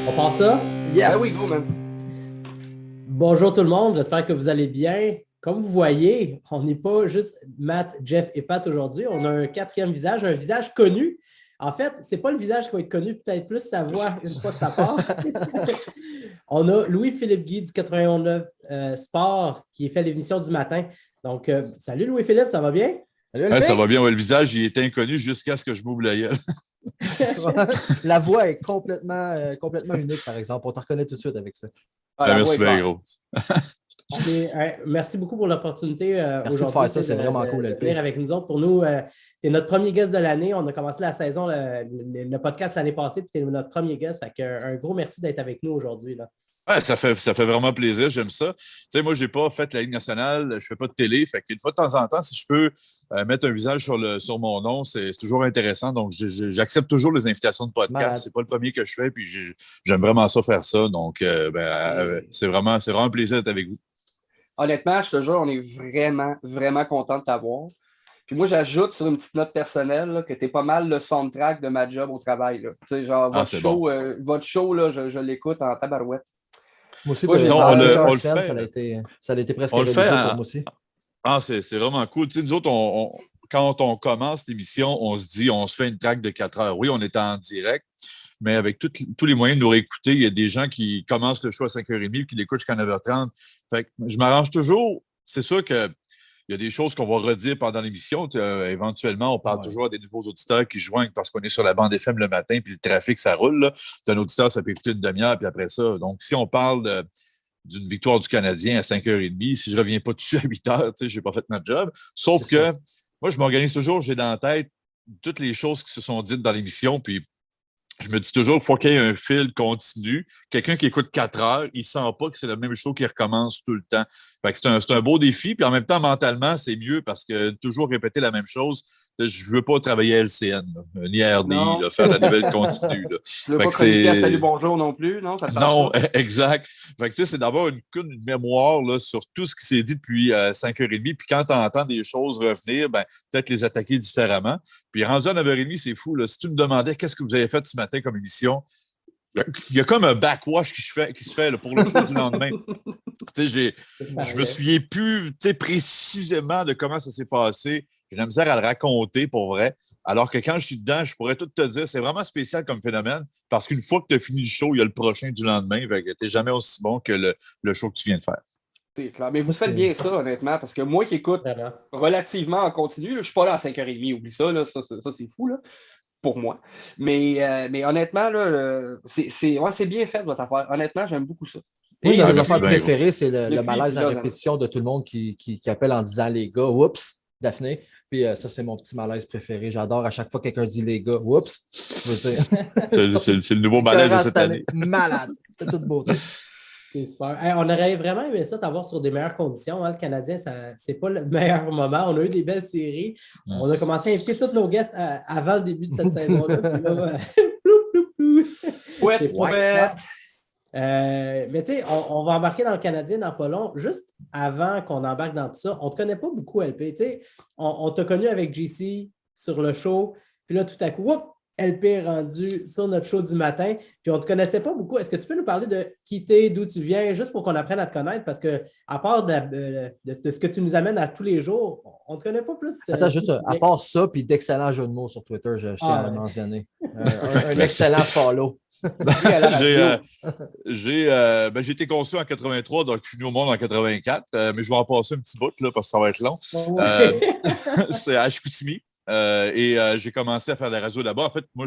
On passe ça? Yes! Ah oui, go, man. Bonjour tout le monde, j'espère que vous allez bien. Comme vous voyez, on n'est pas juste Matt, Jeff et Pat aujourd'hui. On a un quatrième visage, un visage connu. En fait, ce n'est pas le visage qui va être connu, peut-être plus sa voix une fois que ça part. On a Louis-Philippe Guy du 91 Sport qui fait l'émission du matin. Donc, salut Louis-Philippe, ça va bien? Salut, Ouais, ça LP. va bien, ouais, le visage, il est inconnu jusqu'à ce que je m'ouvre la gueule. La voix est complètement unique, par exemple. On te reconnaît tout de suite avec ça. Ah, la voix Merci est bien, claire. gros. Merci beaucoup pour l'opportunité Merci de aujourd'hui. faire ça, c'est vraiment cool, de LP. venir avec nous autres. Pour nous, tu es notre premier guest de l'année. On a commencé la saison, le podcast l'année passée, puis tu es notre premier guest. Fait un gros merci d'être avec nous aujourd'hui. Là. Ouais, ça fait vraiment plaisir, j'aime ça. Tu sais, moi, j'ai pas fait la Ligue nationale, je fais pas de télé, fait qu'une fois de temps en temps, si je peux mettre un visage sur mon nom, c'est toujours intéressant. Donc, j'accepte toujours les invitations de podcast. Malade. C'est pas le premier que je fais, puis j'aime vraiment ça faire ça. Donc, c'est vraiment un plaisir d'être avec vous. Honnêtement, je te jure, on est vraiment, vraiment content de t'avoir. Puis moi, j'ajoute sur une petite note personnelle là, que tu es pas mal le soundtrack de ma job au travail. Là. Tu sais, genre, Ah, c'est bon. votre show là, je l'écoute en tabarouette. Moi aussi, Ouais, pendant on le plusieurs fait. semaines, ça a été presque On le fait religieux en- pour moi aussi. Ah, c'est vraiment cool. Tu sais, nous autres, quand on commence l'émission, on se dit, on se fait une track de 4 heures. Oui, on est en direct, mais avec tous les moyens de nous réécouter, il y a des gens qui commencent le show à 5h30 et qui l'écoutent jusqu'à 9h30. Fait que je m'arrange toujours. C'est sûr que il y a des choses qu'on va redire pendant l'émission. Tu sais, éventuellement, on parle toujours à des nouveaux auditeurs qui joignent parce qu'on est sur la bande FM le matin puis le trafic, ça roule. Là. C'est un auditeur, ça peut écouter une demi-heure puis après ça. Donc, si on parle d'une victoire du Canadien à 5h30, si je ne reviens pas dessus à 8h, je n'ai pas fait ma job. Sauf que moi, je m'organise toujours, j'ai dans la tête toutes les choses qui se sont dites dans l'émission, puis je me dis toujours qu'il faut qu'il y ait un fil continu. Quelqu'un qui écoute 4 heures, il ne sent pas que c'est le même show qui recommence tout le temps. Fait que c'est un beau défi, puis en même temps, mentalement, c'est mieux parce que toujours répéter la même chose, je ne veux pas travailler à LCN, là, ni à RDI, Non. là, faire de la nouvelle continue. Là. Tu veux Fait pas que chroniquer à c'est- Salut Bonjour non plus, non? Ça te tente Non, pas? exact. Fait que, tu sais, c'est d'avoir une mémoire là, sur tout ce qui s'est dit depuis 5h30. Puis quand tu entends des choses revenir, ben, peut-être les attaquer différemment. Puis rendu à 9h30, c'est fou. Là. Si tu me demandais qu'est-ce que vous avez fait ce matin comme émission, il y a comme un backwash qui se fait là, pour le show du lendemain. Tu sais, je me souviens plus précisément de comment ça s'est passé. J'ai de la misère à le raconter pour vrai. Alors que quand je suis dedans, je pourrais tout te dire. C'est vraiment spécial comme phénomène parce qu'une fois que tu as fini le show, il y a le prochain du lendemain. Tu n'es jamais aussi bon que le show que tu viens de faire. C'est clair. Mais vous faites bien ça, honnêtement, parce que moi qui écoute Vraiment. relativement en continu, je ne suis pas là à 5h30, oublie ça, là, ça c'est fou, là, pour moi. Mais honnêtement, là, c'est bien fait, votre affaire. Honnêtement, j'aime beaucoup ça. Moi, Et dans mes merci affaires bien, préférées, c'est le Depuis malaise à plusieurs répétition de tout le monde qui appelle en disant les gars, oups, Daphné. Puis ça, c'est mon petit malaise préféré. J'adore à chaque fois que quelqu'un dit les gars, oups. Je veux dire. C'est le nouveau malaise de cette année. Malade. C'est toute beauté. C'est super. Hey, on aurait vraiment aimé ça t'avoir sur des meilleures conditions. Hein. Le Canadien, c'est pas le meilleur moment. On a eu des belles séries. On a commencé à inviter tous nos guests avant le début de cette saison-là. Puis là, plou, plou, plou. Ouais, C'est pas ouais. super. Mais tu sais, on va embarquer dans le Canadien dans pas long. Juste avant qu'on embarque dans tout ça, on ne te connaît pas beaucoup, LP. Tu sais, on t'a connu avec JC sur le show. Puis là, tout à coup, whoop, LP est rendu sur notre show du matin. Puis on ne te connaissait pas beaucoup. Est-ce que tu peux nous parler de qui t'es, d'où tu viens, juste pour qu'on apprenne à te connaître? Parce que à part de ce que tu nous amènes à tous les jours, on ne te connaît pas plus. Attends, juste à part ça, puis d'excellents jeux de mots sur Twitter, je tiens à le mentionner. Un excellent follow. J'ai été conçu en 83, donc je suis venu au monde en 84, mais je vais en passer un petit bout là, parce que ça va être long. C'est à Chicoutimi. J'ai commencé à faire de la radio là-bas. En fait, moi,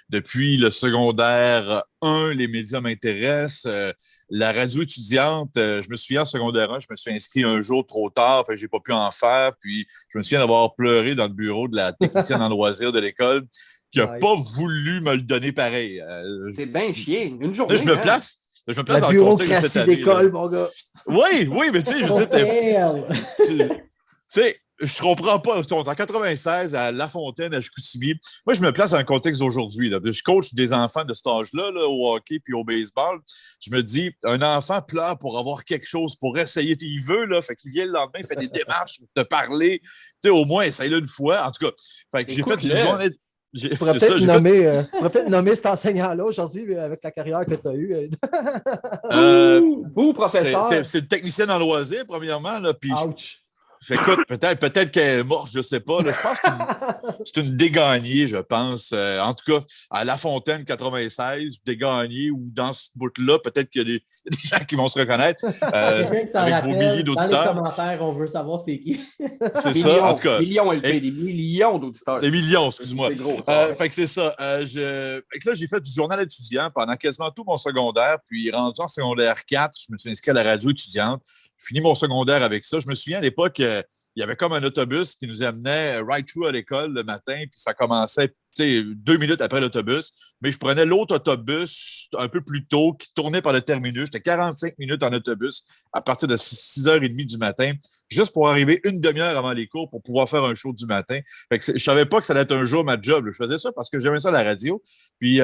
depuis le secondaire 1, les médias m'intéressent. La radio étudiante, je me souviens en secondaire 1, je me suis inscrit un jour trop tard, puis j'ai pas pu en faire. Puis je me souviens d'avoir pleuré dans le bureau de la technicienne en loisirs de l'école qui n'a pas voulu me le donner pareil. C'est bien chier. Une journée. Je me place. Je me place La dans le contexte de cette bureaucratie année. d'école, mon gars. Oui, mais tu sais, je veux dire, tu sais, je comprends pas. On est en 96 à La Fontaine, à Chicoutimi. Moi, je me place dans le contexte d'aujourd'hui. Là. Je coach des enfants de cet âge-là, là, au hockey puis au baseball. Je me dis, un enfant pleure pour avoir quelque chose, pour essayer. Il veut, là, fait qu'il vient le lendemain, il fait des démarches pour te parler. Tu sais, au moins, essaye-le une fois. En tout cas, fait que j'ai fait une journée. Tu pourrais peut-être nommer cet enseignant-là aujourd'hui avec la carrière que tu as eue. Professeur. C'est le technicien en loisir, premièrement. Là, puis Ouch! écoute, peut-être qu'elle est morte, je ne sais pas. Là. Je pense que c'est une dégagnée, je pense. En tout cas, à La Fontaine 96, dégagnée, ou dans ce bout-là, peut-être qu'il y a des gens qui vont se reconnaître. Quelqu'un qui s'en avec rappelle, vos milliers dans les d'auditeurs. commentaires, on veut savoir c'est qui. C'est ça, en tout cas. Des millions d'auditeurs. Des millions, excuse-moi. C'est gros. Fait que c'est ça. Fait que là, j'ai fait du journal étudiant pendant quasiment tout mon secondaire. Puis, rendu en secondaire 4, je me suis inscrit à la radio étudiante. J'ai fini mon secondaire avec ça. Je me souviens à l'époque, il y avait comme un autobus qui nous amenait right through à l'école le matin. Puis ça commençait 2 minutes après l'autobus. Mais je prenais l'autre autobus un peu plus tôt qui tournait par le terminus. J'étais 45 minutes en autobus à partir de 6h30 du matin, juste pour arriver une demi-heure avant les cours pour pouvoir faire un show du matin. Fait que je ne savais pas que ça allait être un jour ma job. Je faisais ça parce que j'aimais ça à la radio. Puis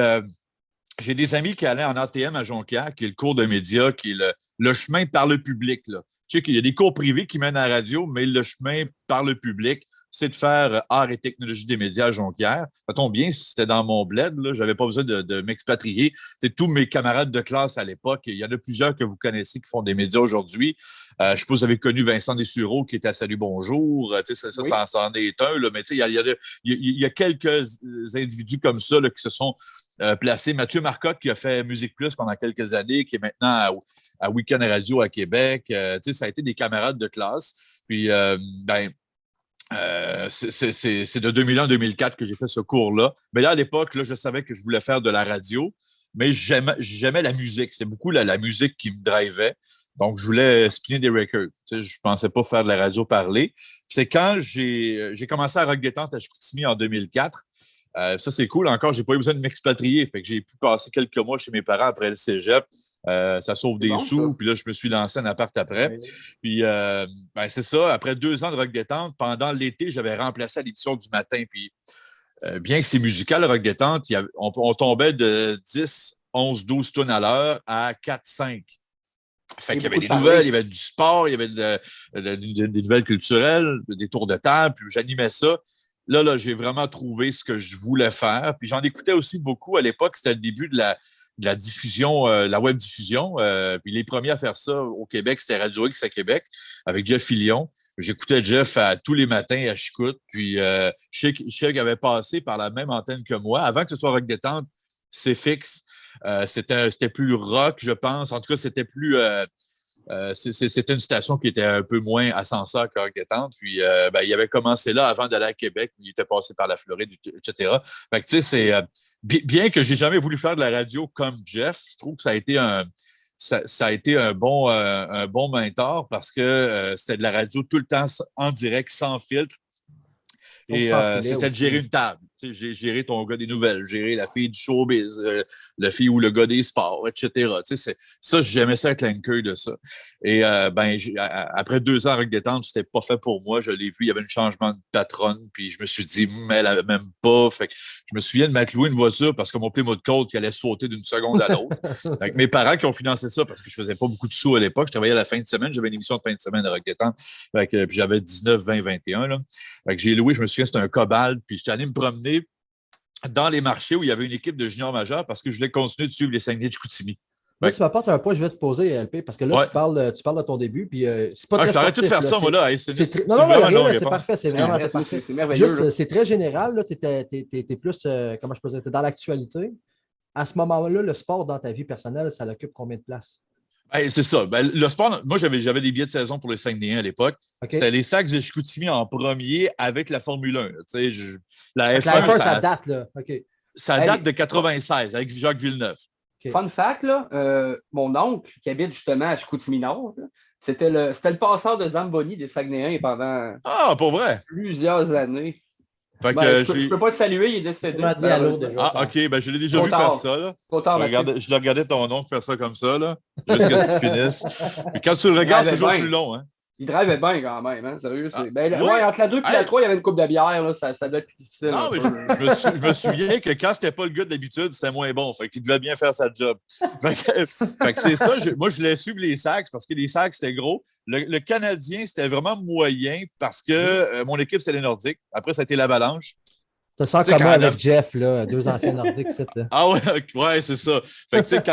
j'ai des amis qui allaient en ATM à Jonquière, qui est le cours de médias, qui est le chemin par le public. Là. Tu sais qu'il y a des cours privés qui mènent à la radio, mais le chemin par le public, c'est de faire art et technologie des médias à Jonquière. Ça tombe bien, c'était dans mon bled, je n'avais pas besoin de m'expatrier. C'est tous mes camarades de classe à l'époque. Il y en a plusieurs que vous connaissez qui font des médias aujourd'hui. Je suppose que vous avez connu Vincent Dessureau qui était à Salut Bonjour. Ça en est un, là, mais il y a quelques individus comme ça là, qui se sont placés. Mathieu Marcotte qui a fait Musique Plus pendant quelques années, qui est maintenant à Week-end Radio à Québec. Ça a été des camarades de classe. Puis, c'est de 2001-2004 que j'ai fait ce cours-là. Mais là, à l'époque, là, je savais que je voulais faire de la radio, mais j'aimais la musique. C'est beaucoup la musique qui me drivait. Donc, je voulais spinner des records. Je ne pensais pas faire de la radio parler. C'est quand j'ai commencé à Rock Détente à Chicoutimi en 2004. Ça, c'est cool. Encore, je n'ai pas eu besoin de m'expatrier. Fait que j'ai pu passer quelques mois chez mes parents après le cégep. Ça sauve des sous. Puis là, je me suis lancé en appart après. Oui. Puis, c'est ça. Après 2 ans de Rock Détente, pendant l'été, j'avais remplacé à l'émission du matin. Puis, bien que c'est musical, Rock Détente, on tombait de 10, 11, 12 tonnes à l'heure à 4, 5. Fait qu'il y avait des nouvelles, il y avait du sport, il y avait des nouvelles culturelles, des tours de table. Puis, j'animais ça. Là, j'ai vraiment trouvé ce que je voulais faire. Puis, j'en écoutais aussi beaucoup. À l'époque, c'était le début de la diffusion, la web diffusion. Puis les premiers à faire ça au Québec, c'était Radio X à Québec avec Jeff Fillion. J'écoutais Jeff tous les matins à Chicoute. Puis je sais qu'il avait passé par la même antenne que moi. Avant que ce soit Rock Détente, c'est fixe. C'était plus rock, je pense. En tout cas, c'était plus... c'était une station qui était un peu moins ascenseur que Rock Détente. Puis, il avait commencé là avant d'aller à Québec. Il était passé par la Floride, etc. Fait que, tu sais, c'est... bien que j'ai jamais voulu faire de la radio comme Jeff, je trouve que ça a été un bon mentor parce que c'était de la radio tout le temps en direct, sans filtre. Et c'était de gérer une table. Tu sais, j'ai géré ton gars des nouvelles, gérer la fille du showbiz, la fille ou le gars des sports, etc. Tu sais, ça, j'aimais ça avec l'anchor de ça. Et après 2 ans à Rock Détente, c'était pas fait pour moi. Je l'ai vu, il y avait un changement de patronne, puis je me suis dit, elle n'avait même pas. Fait que je me souviens de m'être loué une voiture parce que mon Plymouth Colt qui allait sauter d'une seconde à l'autre. Avec mes parents qui ont financé ça parce que je faisais pas beaucoup de sous à l'époque. Je travaillais à la fin de semaine, j'avais une émission de fin de semaine à Rock Détente. Puis j'avais 19, 20, 21. Là. Fait que j'ai loué, je me souviens, c'était un Cobalt, puis j'étais allé me promener dans les marchés où il y avait une équipe de juniors majeurs parce que je voulais continuer de suivre les Saguenay de Chicoutimi. Là, tu m'apportes un point, je vais te poser, LP, parce que là, tu parles de ton début, puis c'est pas très je t'arrête de faire ça, moi, là. Non, c'est parfait, c'est vraiment parfait. C'est merveilleux. Juste, c'est très général, là, tu es plus, comment je peux dire, tu es dans l'actualité. À ce moment-là, le sport dans ta vie personnelle, ça l'occupe combien de place? C'est ça. Le sport, moi, j'avais des billets de saison pour les Saguenayens à l'époque. Okay. C'était les Sacs de Chicoutimi en premier avec la Formule 1. La F1, ça date, là. Okay. Ça date de 96 avec Jacques Villeneuve. Okay. Fun fact, là, mon oncle qui habite justement à Chicoutimi-Nord, c'était le passeur de Zamboni des Saguenayens pendant pour vrai? Plusieurs années. Fait que, je ne peux pas le saluer, il est décédé. OK, je l'ai déjà vu faire ça. Là. Je regardais ton oncle faire ça comme ça, là, jusqu'à ce qu'il finisse. Puis quand tu le regardes, c'est toujours plus long. Hein? Il drivait bien quand même, hein, sérieux. Entre la 2 et la 3, il y avait une coupe de bière, là, ça doit être plus difficile. Non, mais je me souviens que quand c'était pas le gars d'habitude, c'était moins bon. Fait qu'il devait bien faire sa job. Fait que c'est ça. Moi, je voulais suivre les Sacs parce que les Sacs, c'était gros. Le Canadien, c'était vraiment moyen parce que mon équipe, c'était les Nordiques. Après, ça a été l'Avalanche. Ça sent Tu sais, comment quand avec Adam- Jeff, là, 2 anciens nordiques, là. Ah ouais, ouais, c'est ça. Fait que, tu sais,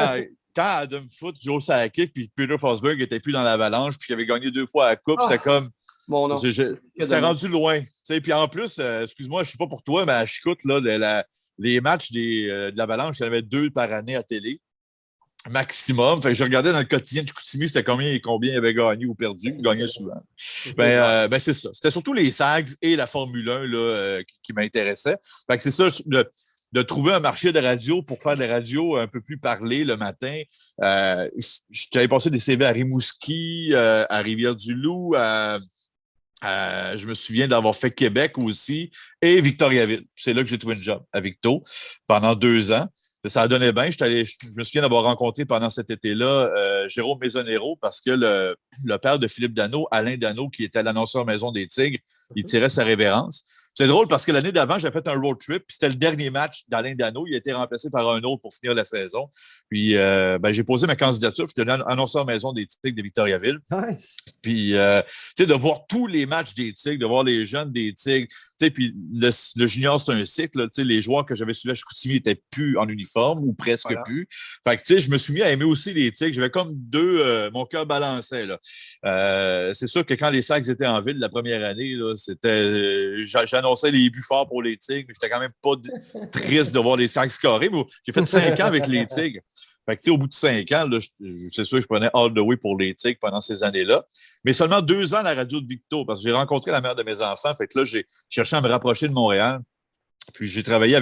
quand Adam Foote, Joe Sakic, puis Peter Forsberg n'étaient plus dans l'Avalanche, puis qu'ils avaient gagné 2 fois la Coupe, Ah, c'était comme. Mon nom. C'était rendu loin. Tu sais, puis en plus, excuse-moi, je ne sais pas pour toi, mais à Chicoute, là, les matchs de l'Avalanche, il y en avait 2 par année à télé. Maximum. Fait que je regardais dans le quotidien de Chicoutimi, c'était combien il avait gagné ou perdu. Il gagnait souvent. Ben, c'est ça. C'était surtout les SAGs et la Formule 1 là, qui m'intéressaient. Fait que c'est ça, de trouver un marché de radio pour faire des radios un peu plus parlées le matin. J'avais passé des CV à Rimouski, à Rivière-du-Loup, je me souviens d'avoir fait Québec aussi et Victoriaville. C'est là que j'ai trouvé une job à Victo pendant 2 ans. Ça a donné bien. Je me souviens d'avoir rencontré pendant cet été-là Jérôme Maisonero parce que le père de Philippe Dano, Alain Dano, qui était l'annonceur maison des Tigres, il tirait sa révérence. C'est drôle parce que l'année d'avant, j'avais fait un road trip, puis c'était le dernier match d'Alain Dano. Il a été remplacé par un autre pour finir la saison. Puis j'ai posé ma candidature, puis j'étais annonceur maison des Tigres de Victoriaville. Nice. Puis, tu sais, de voir tous les matchs des Tigres, de voir les jeunes des Tigres, tu sais, puis le junior, c'est un cycle, tu sais, les joueurs que j'avais suivis à Chicoutimi n'étaient plus en uniforme ou presque plus. Fait que, tu sais, je me suis mis à aimer aussi les Tigres. J'avais comme mon cœur balançait, là. C'est sûr que quand les Sags étaient en ville la première année, là, j'annonçais les buts forts pour les Tigres, mais j'étais quand même pas triste de voir les Sags scorer. J'ai fait 5 ans avec les Tigres. Fait que, au bout de 5 ans, là, c'est sûr que je prenais all the way pour les Tigres pendant ces années-là. Mais seulement 2 ans à la radio de Victo, parce que j'ai rencontré la mère de mes enfants. Fait que là, j'ai cherché à me rapprocher de Montréal. Puis j'ai travaillé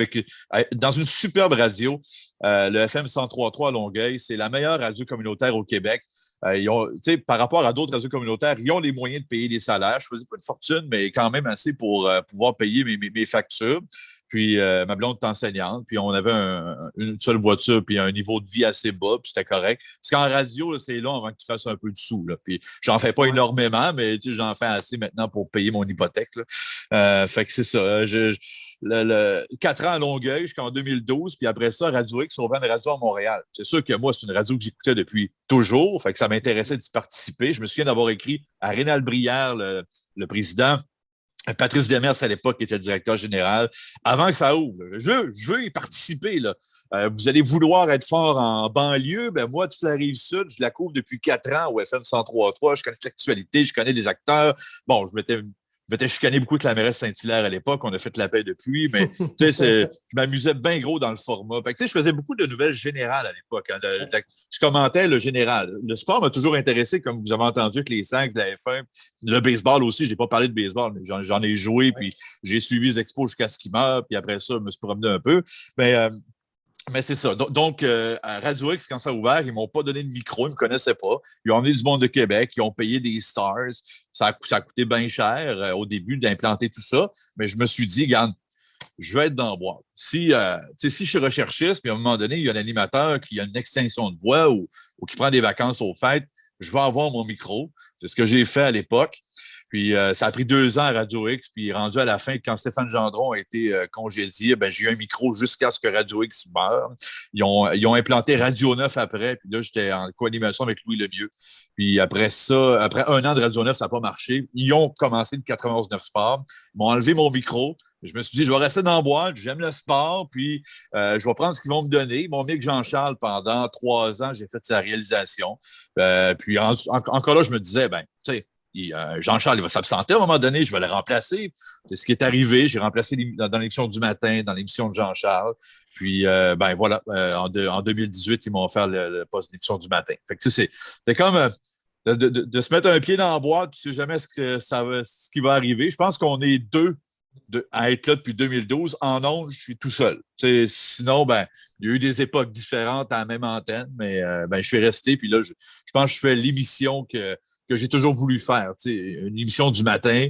dans une superbe radio, le FM 103.3 à Longueuil. C'est la meilleure radio communautaire au Québec. Par rapport à d'autres radios communautaires, ils ont les moyens de payer des salaires. Je ne faisais pas de fortune, mais quand même assez pour pouvoir payer mes factures. Puis ma blonde est enseignante, puis on avait une seule voiture, puis un niveau de vie assez bas, puis c'était correct. Parce qu'en radio, là, c'est long avant que tu fasses un peu de sous. Là. Puis j'en fais pas énormément, mais j'en fais assez maintenant pour payer mon hypothèque. Là. Fait que c'est ça. 4 ans à Longueuil jusqu'en 2012, puis après ça, Radio X, on ouvert une radio à Montréal. C'est sûr que moi, c'est une radio que j'écoutais depuis toujours, fait que ça m'intéressait d'y participer. Je me souviens d'avoir écrit à Rénal Brière, le président, Patrice Demers, à l'époque, qui était le directeur général, avant que ça ouvre. Je veux y participer. Là. Vous allez vouloir être fort en banlieue. Ben moi, toute la Rive-Sud, je la couvre depuis 4 ans au FM 103.3. Je connais l'actualité, je connais les acteurs. Bon, je m'étais chicané beaucoup avec la mairesse Saint-Hilaire à l'époque. On a fait la paix depuis, mais je m'amusais bien gros dans le format. Fait que, je faisais beaucoup de nouvelles générales à l'époque. Hein. Je commentais le général. Le sport m'a toujours intéressé, comme vous avez entendu, avec les Sags, la F1. Le baseball aussi, je n'ai pas parlé de baseball, mais j'en ai joué, puis j'ai suivi les expos jusqu'à ce qu'ils meurent, puis après ça, je me suis promené un peu. Mais c'est ça. Donc, à Radio X, quand ça a ouvert, ils ne m'ont pas donné de micro, ils ne me connaissaient pas. Ils ont emmené du monde de Québec, ils ont payé des stars. Ça a coûté bien cher au début d'implanter tout ça. Mais je me suis dit, regarde, je vais être dans le bois. Si je suis recherchiste, puis à un moment donné, il y a un animateur qui a une extinction de voix ou qui prend des vacances aux fêtes, je vais avoir mon micro. C'est ce que j'ai fait à l'époque. Puis ça a pris 2 ans à Radio X, puis rendu à la fin, quand Stéphane Gendron a été congédié, j'ai eu un micro jusqu'à ce que Radio X meure. Ils ont implanté Radio 9 après, puis là, j'étais en co-animation avec Louis Lemieux. Puis après ça, après 1 an de Radio 9, ça n'a pas marché. Ils ont commencé le 91.9 Sport. Ils m'ont enlevé mon micro. Je me suis dit, je vais rester dans la boîte, j'aime le sport, puis je vais prendre ce qu'ils vont me donner. Ils m'ont mis avec Jean-Charles pendant 3 ans, j'ai fait sa réalisation. Puis encore là, je me disais, tu sais, Jean-Charles, il va s'absenter à un moment donné, je vais le remplacer. C'est ce qui est arrivé. J'ai remplacé dans l'émission du matin, dans l'émission de Jean-Charles. Puis, voilà, en 2018, ils m'ont offert le poste d'émission du matin. Fait que, c'est comme de se mettre un pied dans la boîte, tu ne sais jamais ce qui va arriver. Je pense qu'on est 2 à être là depuis 2012. En ondes, je suis tout seul. Sinon, il y a eu des époques différentes à la même antenne, mais je suis resté. Puis là, je pense que je fais l'émission que j'ai toujours voulu faire, une émission du matin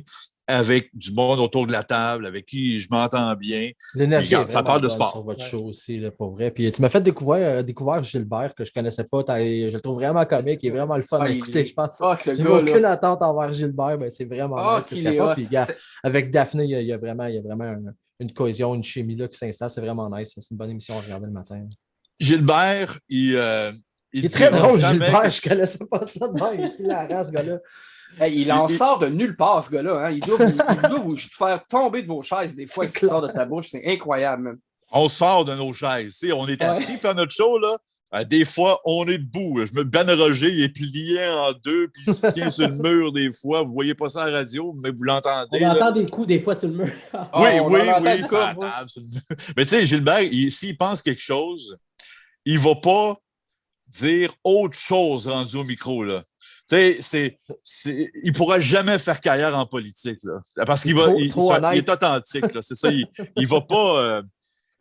avec du monde autour de la table, avec qui je m'entends bien. L'énergie, ça parle de sport. Sur votre show aussi, là, pour vrai. Puis tu m'as fait découvrir Gilbert, que je ne connaissais pas. Je le trouve vraiment comique, il est vraiment le fun à écouter, je pense. J'ai aucune attente envers Gilbert, c'est vraiment nice ce que je pas. Puis avec Daphné, il y a vraiment une cohésion, une chimie là, qui s'installe, c'est vraiment nice. C'est une bonne émission à regarder le matin. Gilbert, il est très drôle, Gilbert. Je ne connaissais pas ça de même. Il est hilarant, ce gars-là. Hey, il en sort de nulle part, ce gars-là. Hein. Il doit vous faire tomber de vos chaises des fois qu'il sort de sa bouche. C'est incroyable, même. On sort de nos chaises. Tu sais, on est assis faire notre show, là. Des fois, on est debout. Ben Roger, il est plié en deux, puis il se tient sur le mur des fois. Vous ne voyez pas ça à la radio, mais vous l'entendez. On entend des coups des fois sur le mur. Oui, ça à table. Mais tu sais, Gilbert, s'il pense quelque chose, il ne va pas dire autre chose rendu au micro, là. Tu sais, il ne pourra jamais faire carrière en politique, là. Parce qu'il il est authentique, là. C'est ça, il ne va pas...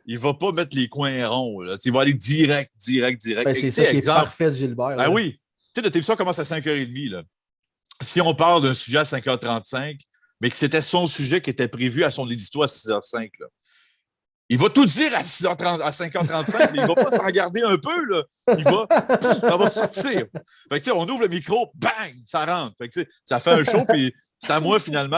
il ne va pas mettre les coins ronds. Là. Il va aller direct. Ben, c'est ça qui est parfait de Gilbert. Ben oui. Tu sais, notre émission commence à 5h30. Là. Si on parle d'un sujet à 5h35, mais que c'était son sujet qui était prévu à son édito à 6h05, là, il va tout dire à 5h35. Il ne va pas s'en garder un peu. Là. Ça va sortir. Fait que, on ouvre le micro, bang, ça rentre. Fait que, ça fait un show, puis c'est à moi finalement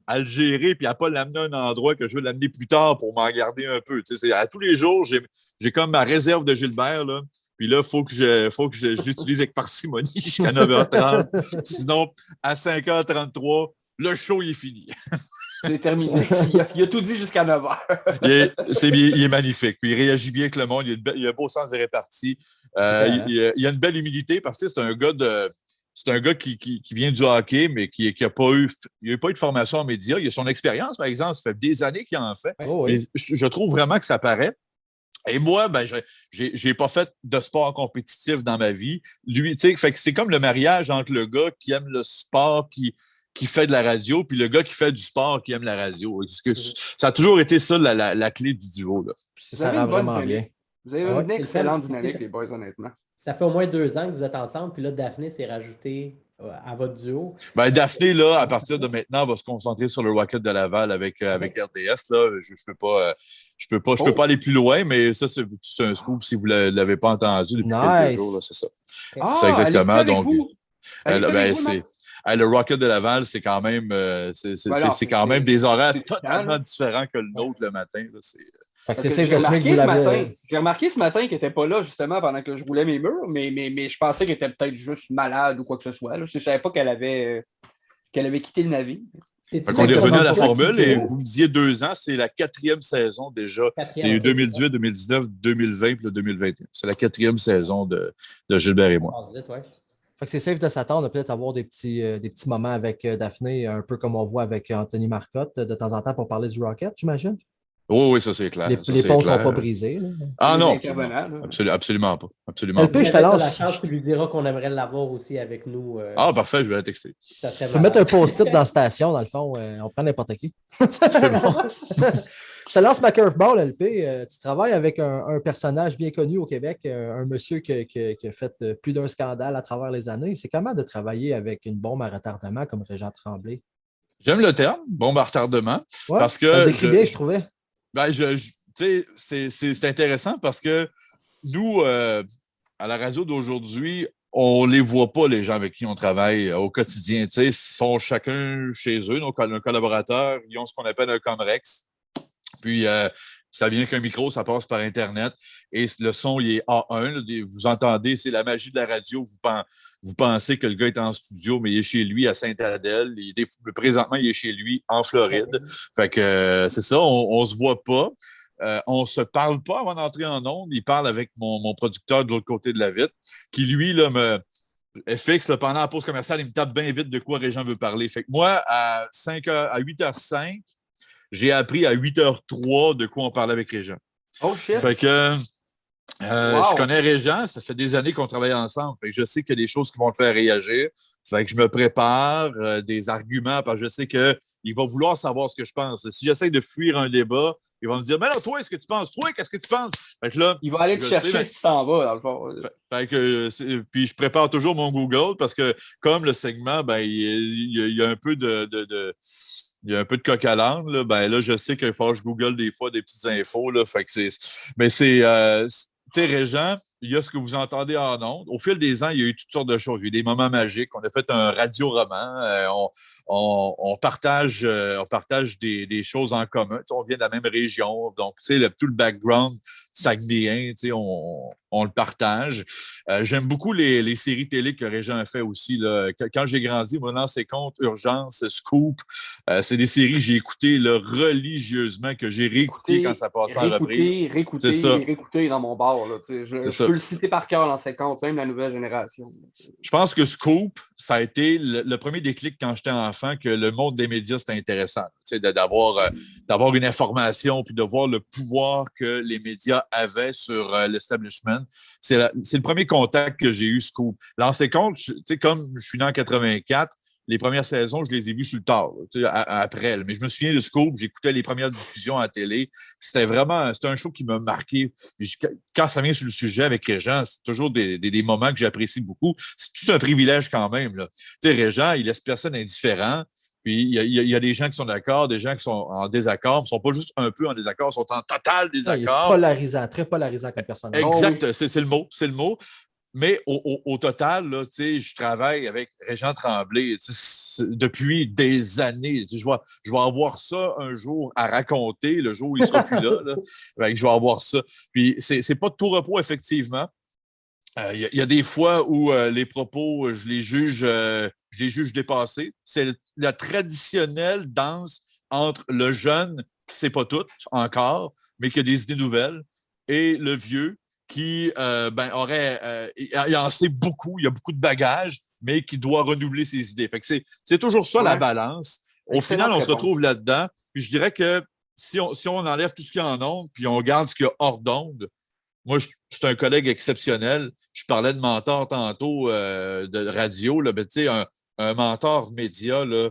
à le gérer puis à ne pas l'amener à un endroit que je veux l'amener plus tard pour m'en garder un peu. À tous les jours, j'ai comme ma réserve de Gilbert. Là. Puis là, il faut que je l'utilise avec parcimonie jusqu'à 9h30. Sinon, à 5h33, le show il est fini. C'est terminé. Il a tout dit jusqu'à 9h. Il est magnifique. Puis il réagit bien avec le monde. Il a un beau sens de répartie. Il a une belle humilité parce que c'est un gars qui vient du hockey, mais qui n'a pas eu de formation en médias. Il a son expérience, par exemple. Ça fait des années qu'il en fait. Oh, oui. Je trouve vraiment que ça paraît. Et moi, ben, j'ai pas fait de sport compétitif dans ma vie. Lui, tu sais, fait que c'est comme le mariage entre le gars qui aime le sport, qui fait de la radio, puis le gars qui fait du sport, qui aime la radio. Ça a toujours été ça, la clé du duo. Là. Ça rend vraiment bien. Vous avez une excellente dynamique, les boys, honnêtement. Ça fait au moins 2 ans que vous êtes ensemble, puis là, Daphné s'est rajoutée à votre duo. Ben, Daphné, là, à partir de maintenant, va se concentrer sur le Rocket de Laval avec RDS. Là. Je peux pas aller plus loin, mais ça, c'est un scoop si vous ne l'avez pas entendu depuis quelques jours. Là, c'est ça. C'est ça exactement. Donc, le Rocket de Laval, c'est quand même, c'est quand même des horaires totalement différents que le nôtre le matin. Là, j'ai remarqué ce matin qu'il n'était pas là justement pendant que je roulais mes murs, mais je pensais qu'elle était peut-être juste malade ou quoi que ce soit. Là. Je ne savais pas qu'elle avait quitté le navire. On est revenu à la formule et vous me disiez 2 ans, c'est la 4e saison déjà. Il y a eu 2018, 2019, 2020 puis 2021. C'est la 4e saison de Gilbert et moi. Fait que c'est safe de s'attendre à peut-être avoir des petits moments avec Daphné, un peu comme on voit avec Anthony Marcotte de temps en temps pour parler du Rocket, j'imagine. Oui, ça c'est clair. Les ponts ne sont pas brisés. Là. Ah non, absolument pas. LP, je te lance la chance, tu lui diras qu'on aimerait l'avoir aussi avec nous. Ah, parfait, je vais la texter. Tu peux mettre un post-it dans la station, dans le fond, on prend n'importe qui. C'est bon. Je te lance ma curveball, LP. Tu travailles avec un personnage bien connu au Québec, un monsieur qui a fait plus d'un scandale à travers les années. C'est comment de travailler avec une bombe à retardement comme Régent Tremblay? J'aime le terme, bombe à retardement. Ouais, parce que ça décrit bien, je trouvais. Ben, c'est intéressant parce que nous, à la radio d'aujourd'hui, on ne les voit pas, les gens avec qui on travaille au quotidien. Ils sont chacun chez eux, nos collaborateurs. Ils ont ce qu'on appelle un Comrex. Puis, ça vient qu'un micro, ça passe par Internet. Et le son, il est A1. Là, vous entendez, c'est la magie de la radio. Vous pensez que le gars est en studio, mais il est chez lui à Sainte-Adèle. Présentement, il est chez lui en Floride. Fait que c'est ça, on ne se voit pas. On ne se parle pas avant d'entrer en ondes. Il parle avec mon producteur de l'autre côté de la vitre, qui, lui, là, me fixe là, pendant la pause commerciale, il me tape bien vite de quoi Régent veut parler. Fait que moi, à 8h05, j'ai appris à 8h03 de quoi on parlait avec Régent. Oh shit! Fait que je connais Régent, ça fait des années qu'on travaille ensemble. Fait que je sais qu'il y a des choses qui vont le faire réagir. Fait que je me prépare des arguments parce que je sais qu'il va vouloir savoir ce que je pense. Si j'essaie de fuir un débat, il va me dire « Mais non, toi, est-ce que tu penses? Toi, qu'est-ce que tu penses? » Fait que là, il va aller te chercher si tu t'en vas, dans le fond. Puis je prépare toujours mon Google parce que comme le segment, ben, il y a un peu il y a un peu de coq à l'âne, là. Ben là, je sais qu'il faut que je Google des fois des petites infos. Là, fait que tu sais, Régent, il y a ce que vous entendez en ondes. Au fil des ans, il y a eu toutes sortes de choses. Il y a eu des moments magiques. On a fait un radio-roman. On partage des choses en commun. Tu sais, on vient de la même région. Donc, tu sais, tout le background saguenéen, tu sais, on le partage. J'aime beaucoup les séries télé que Régent a fait aussi. Là. Quand j'ai grandi, mon lancé compte, Urgence, Scoop, c'est des séries que j'ai écoutées là, religieusement, que j'ai réécoutées quand ça passait en reprise. Réécouter dans mon bar. Là, je peux le citer par cœur dans 50, même la nouvelle génération. Je pense que Scoop, ça a été le premier déclic quand j'étais enfant que le monde des médias, c'était intéressant. D'avoir une information puis de voir le pouvoir que les médias avaient sur l'establishment. C'est le premier contact que j'ai eu, Scoop. Lancé compte, comme je suis né en 84, les premières saisons, je les ai vues sur le tard, après. Mais je me souviens de Scoop, j'écoutais les premières diffusions à la télé. C'était un show qui m'a marqué. Quand ça vient sur le sujet avec Régent, c'est toujours des moments que j'apprécie beaucoup. C'est tout un privilège quand même. Régent, il laisse personne indifférent. Puis il y a des gens qui sont d'accord, des gens qui sont en désaccord. Ils ne sont pas juste un peu en désaccord, ils sont en total désaccord. Polarisant, très polarisant comme personne. Exact, c'est le mot. Mais au total, là, je travaille avec Régent Tremblay depuis des années. Je vais avoir ça un jour à raconter, le jour où il ne sera plus là. Je vais avoir ça. Puis, c'est pas de tout repos, effectivement. Il y a des fois où les propos, je les juge dépassés. C'est la traditionnelle danse entre le jeune qui ne sait pas tout encore, mais qui a des idées nouvelles, et le vieux qui il en sait beaucoup, il a beaucoup de bagages, mais qui doit renouveler ses idées. Fait que c'est toujours ça, la balance. Au final, on se retrouve là-dedans. Puis je dirais que si on enlève tout ce qu'il y a en ondes, puis on garde ce qu'il y a hors d'ondes, moi, c'est un collègue exceptionnel. Je parlais de mentor tantôt de radio. Là, un mentor média, là,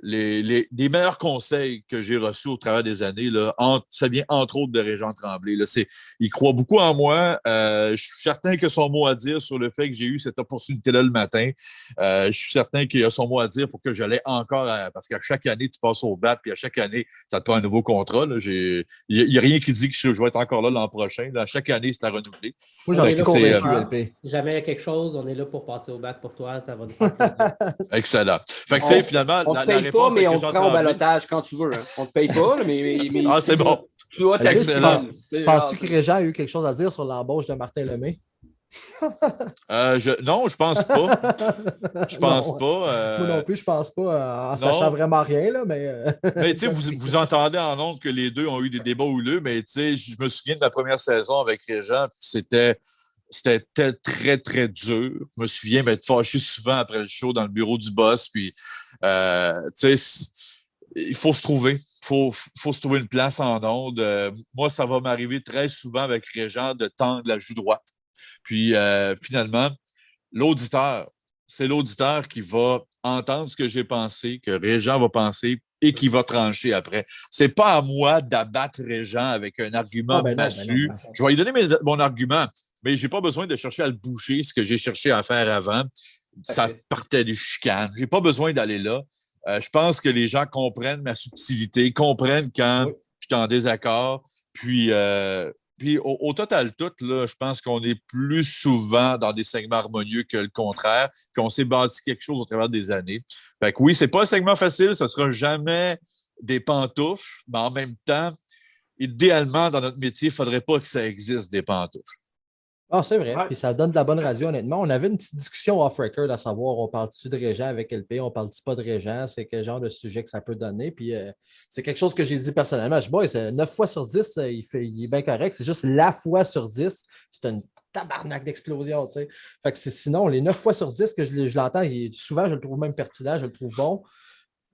des meilleurs conseils que j'ai reçus au travers des années, là, ça vient entre autres de Régent Tremblay. Là, il croit beaucoup en moi. Je suis certain qu'il a son mot à dire sur le fait que j'ai eu cette opportunité-là le matin. Je suis certain qu'il a son mot à dire pour que je l'aie encore, parce qu'à chaque année, tu passes au BAT, puis à chaque année, ça te prend un nouveau contrat. Il n'y a rien qui dit que je vais être encore là l'an prochain. Là. Chaque année, c'est à renouveler. Moi, j'en suis convaincu, LP. Si jamais il y a quelque chose, on est là pour passer au BAT pour toi. Ça va nous faire plaisir. Excellent. Fait que, finalement, la réponse pas, mais on te prend au balotage quand tu veux. Hein. On ne te paye pas, mais c'est bon. Tu dois t'excellent. Penses-tu que Régent a eu quelque chose à dire sur l'embauche de Martin Lemay? Non, je pense pas. Je pense pas. Moi non plus, je pense pas, en sachant vraiment rien, là, mais... mais tu sais, vous entendez en ondes que les deux ont eu des débats houleux, mais tu sais, je me souviens de ma première saison avec Régent, c'était très, très dur. Je me souviens m'être fâché souvent après le show dans le bureau du boss, puis tu sais, il faut se trouver. Il faut se trouver une place en ondes. Moi, ça va m'arriver très souvent avec Régent de tendre la joue droite. Puis, finalement, c'est l'auditeur qui va entendre ce que j'ai pensé, que Régent va penser et qui va trancher après. C'est pas à moi d'abattre Régent avec un argument massu. Je vais lui donner mon argument, mais je n'ai pas besoin de chercher à le boucher, ce que j'ai cherché à faire avant. Ça partait des chicanes. Je n'ai pas besoin d'aller là. Je pense que les gens comprennent ma subtilité, comprennent quand je suis en désaccord. Puis au total tout, là, je pense qu'on est plus souvent dans des segments harmonieux que le contraire, qu'on s'est bâti quelque chose au travers des années. Fait que oui, c'est pas un segment facile, ça ne sera jamais des pantoufles, mais en même temps, idéalement, dans notre métier, il ne faudrait pas que ça existe des pantoufles. Ah, c'est vrai. Puis ça donne de la bonne radio, honnêtement. On avait une petite discussion off-record à savoir, on parle-tu de Régent avec LP, on parle-tu pas de Régent, c'est quel genre de sujet que ça peut donner. Puis c'est quelque chose que j'ai dit personnellement. Je dis, c'est 9 fois sur 10, il est bien correct. C'est juste la fois sur 10, c'est une tabarnak d'explosion, tu sais. Fait que sinon, les 9 fois sur 10 que je l'entends, souvent, je le trouve même pertinent, je le trouve bon.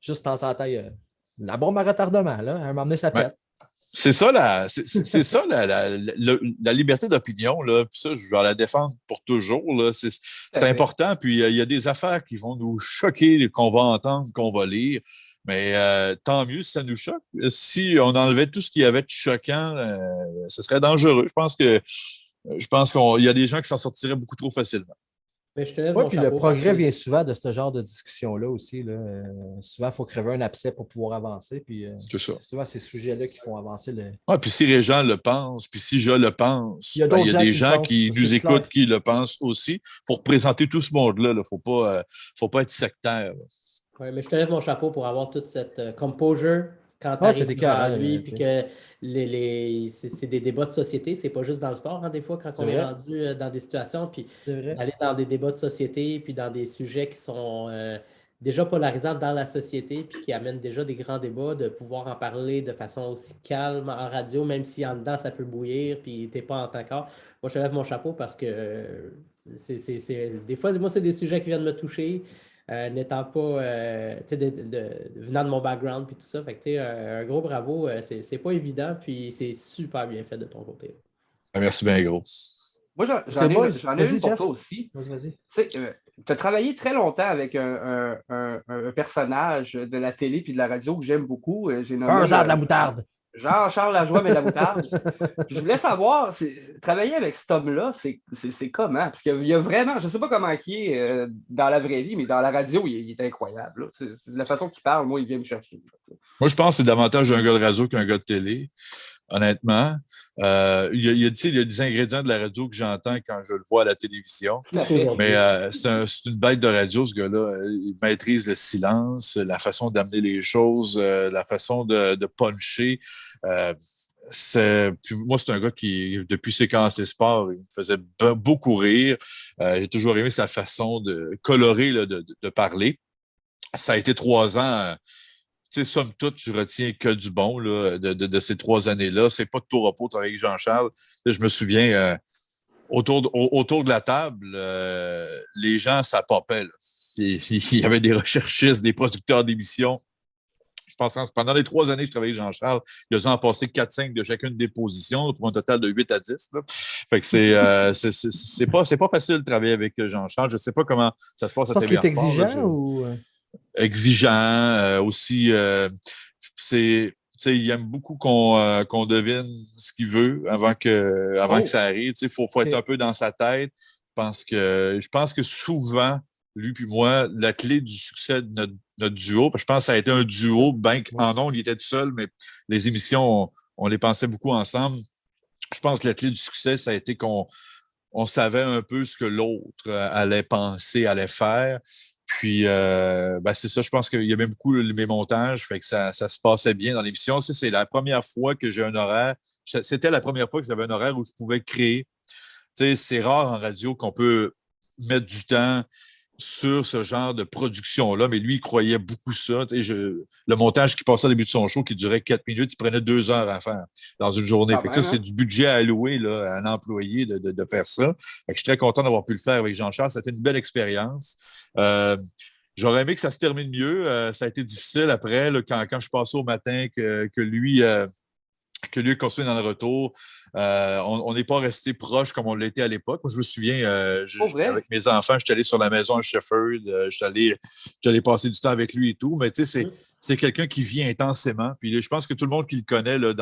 Juste de temps en temps, la bombe à retardement, là, à un moment donné, ça pète. C'est ça, la liberté d'opinion, là. Puis ça, je vais la défendre pour toujours, là. C'est important. Puis il y a des affaires qui vont nous choquer, qu'on va entendre, qu'on va lire. Mais tant mieux si ça nous choque. Si on enlevait tout ce qu'il y avait de choquant, ce serait dangereux. Je pense qu'il y a des gens qui s'en sortiraient beaucoup trop facilement. Mais je te lève Oui, mon puis chapeau. le progrès vient souvent de ce genre de discussion-là aussi. Là. Souvent, il faut crever un abcès pour pouvoir avancer. Puis C'est ça. c'est souvent ces sujets-là qui font avancer le. Ah, puis si les gens le pensent, puis si je le pense, Il y a ben, il d'autres y a gens des qui gens le qui pensent, nous c'est écoutent, clair. qui le pensent aussi. Pour présenter tout ce monde-là, il ne faut pas être sectaire. Oui, mais je te lève mon chapeau pour avoir toute cette composure quand tu Ah, t'es arrives devant carré, lui, puis que c'est des débats de société, c'est pas juste dans le sport, hein, des fois, quand c'est on est vrai. rendu dans des situations, puis C'est vrai. d'aller dans des débats de société, puis dans des sujets qui sont déjà polarisants dans la société, puis qui amènent déjà des grands débats, de pouvoir en parler de façon aussi calme en radio, même si en dedans, ça peut bouillir, puis t'es pas en d'accord. Moi, je te lève mon chapeau parce que des fois, moi, c'est des sujets qui viennent me toucher. N'étant pas, venant de mon background puis tout ça. Fait que, un gros bravo, c'est pas évident, puis c'est super bien fait de ton côté. Merci bien gros. Moi, j'en ai une pour toi aussi. Vas-y. Tu as travaillé très longtemps avec un personnage de la télé puis de la radio que j'aime beaucoup. J'ai nommé, de la moutarde. Jean-Charles Lajoie, mais de la moutarde. Je voulais savoir, travailler avec cet homme-là, c'est comment? Parce qu'il y a vraiment, je ne sais pas comment il est dans la vraie vie, mais dans la radio, il est incroyable. C'est la façon qu'il parle, moi, il vient me chercher. Moi, je pense que c'est davantage un gars de radio qu'un gars de télé, honnêtement. Il y a des ingrédients de la radio que j'entends quand je le vois à la télévision. Mais c'est une bête de radio, ce gars-là. Il maîtrise le silence, la façon d'amener les choses, la façon de puncher. Puis moi, c'est un gars qui, depuis Séquencé Sport, il me faisait beaucoup rire. J'ai toujours aimé sa façon de colorer, là, de parler. Ça a été 3 ans. Somme toute, je retiens que du bon là, de ces 3 années-là. C'est pas de tout repos avec Jean-Charles. Je me souviens, autour de la table, les gens, ça popait. Il y avait des recherchistes, des producteurs d'émissions. Je pense que pendant les 3 années que je travaillais avec Jean-Charles, ils ont passé 4-5 de chacune des positions pour un total de 8 à 10. Là. Fait que c'est pas facile de travailler avec Jean-Charles. Je ne sais pas comment ça se passe à TV en sport. Parce qu'il est exigeant ou... Exigeant, aussi, il aime beaucoup qu'on devine ce qu'il veut avant que ça arrive. Il faut être un peu dans sa tête. Je pense que souvent, lui puis moi, la clé du succès de notre duo, parce que je pense que ça a été un duo, bien qu'en ondes, il était tout seul, mais les émissions, on les pensait beaucoup ensemble. Je pense que la clé du succès, ça a été qu'on savait un peu ce que l'autre allait penser, allait faire. Puis, c'est ça, je pense qu'il y avait beaucoup mes montages, fait que ça se passait bien dans l'émission. C'est la première fois que j'ai un horaire. C'était la première fois que j'avais un horaire où je pouvais créer. C'est rare en radio qu'on peut mettre du temps sur ce genre de production-là, mais lui, il croyait beaucoup ça. Le montage qui passait au début de son show, qui durait 4 minutes, il prenait 2 heures à faire dans une journée. Fait que ça, c'est du budget à allouer là, à un employé de faire ça. Fait que je suis très content d'avoir pu le faire avec Jean-Charles. C'était une belle expérience. J'aurais aimé que ça se termine mieux. Ça a été difficile après, là, quand je passais au matin, que lui continue dans le retour. On n'est pas resté proche comme on l'était à l'époque. Moi, je me souviens, avec mes enfants, je suis allé sur la maison à Shefford, je suis allé passer du temps avec lui et tout, mais tu sais, c'est quelqu'un qui vit intensément. Puis je pense que tout le monde qui le connaît là,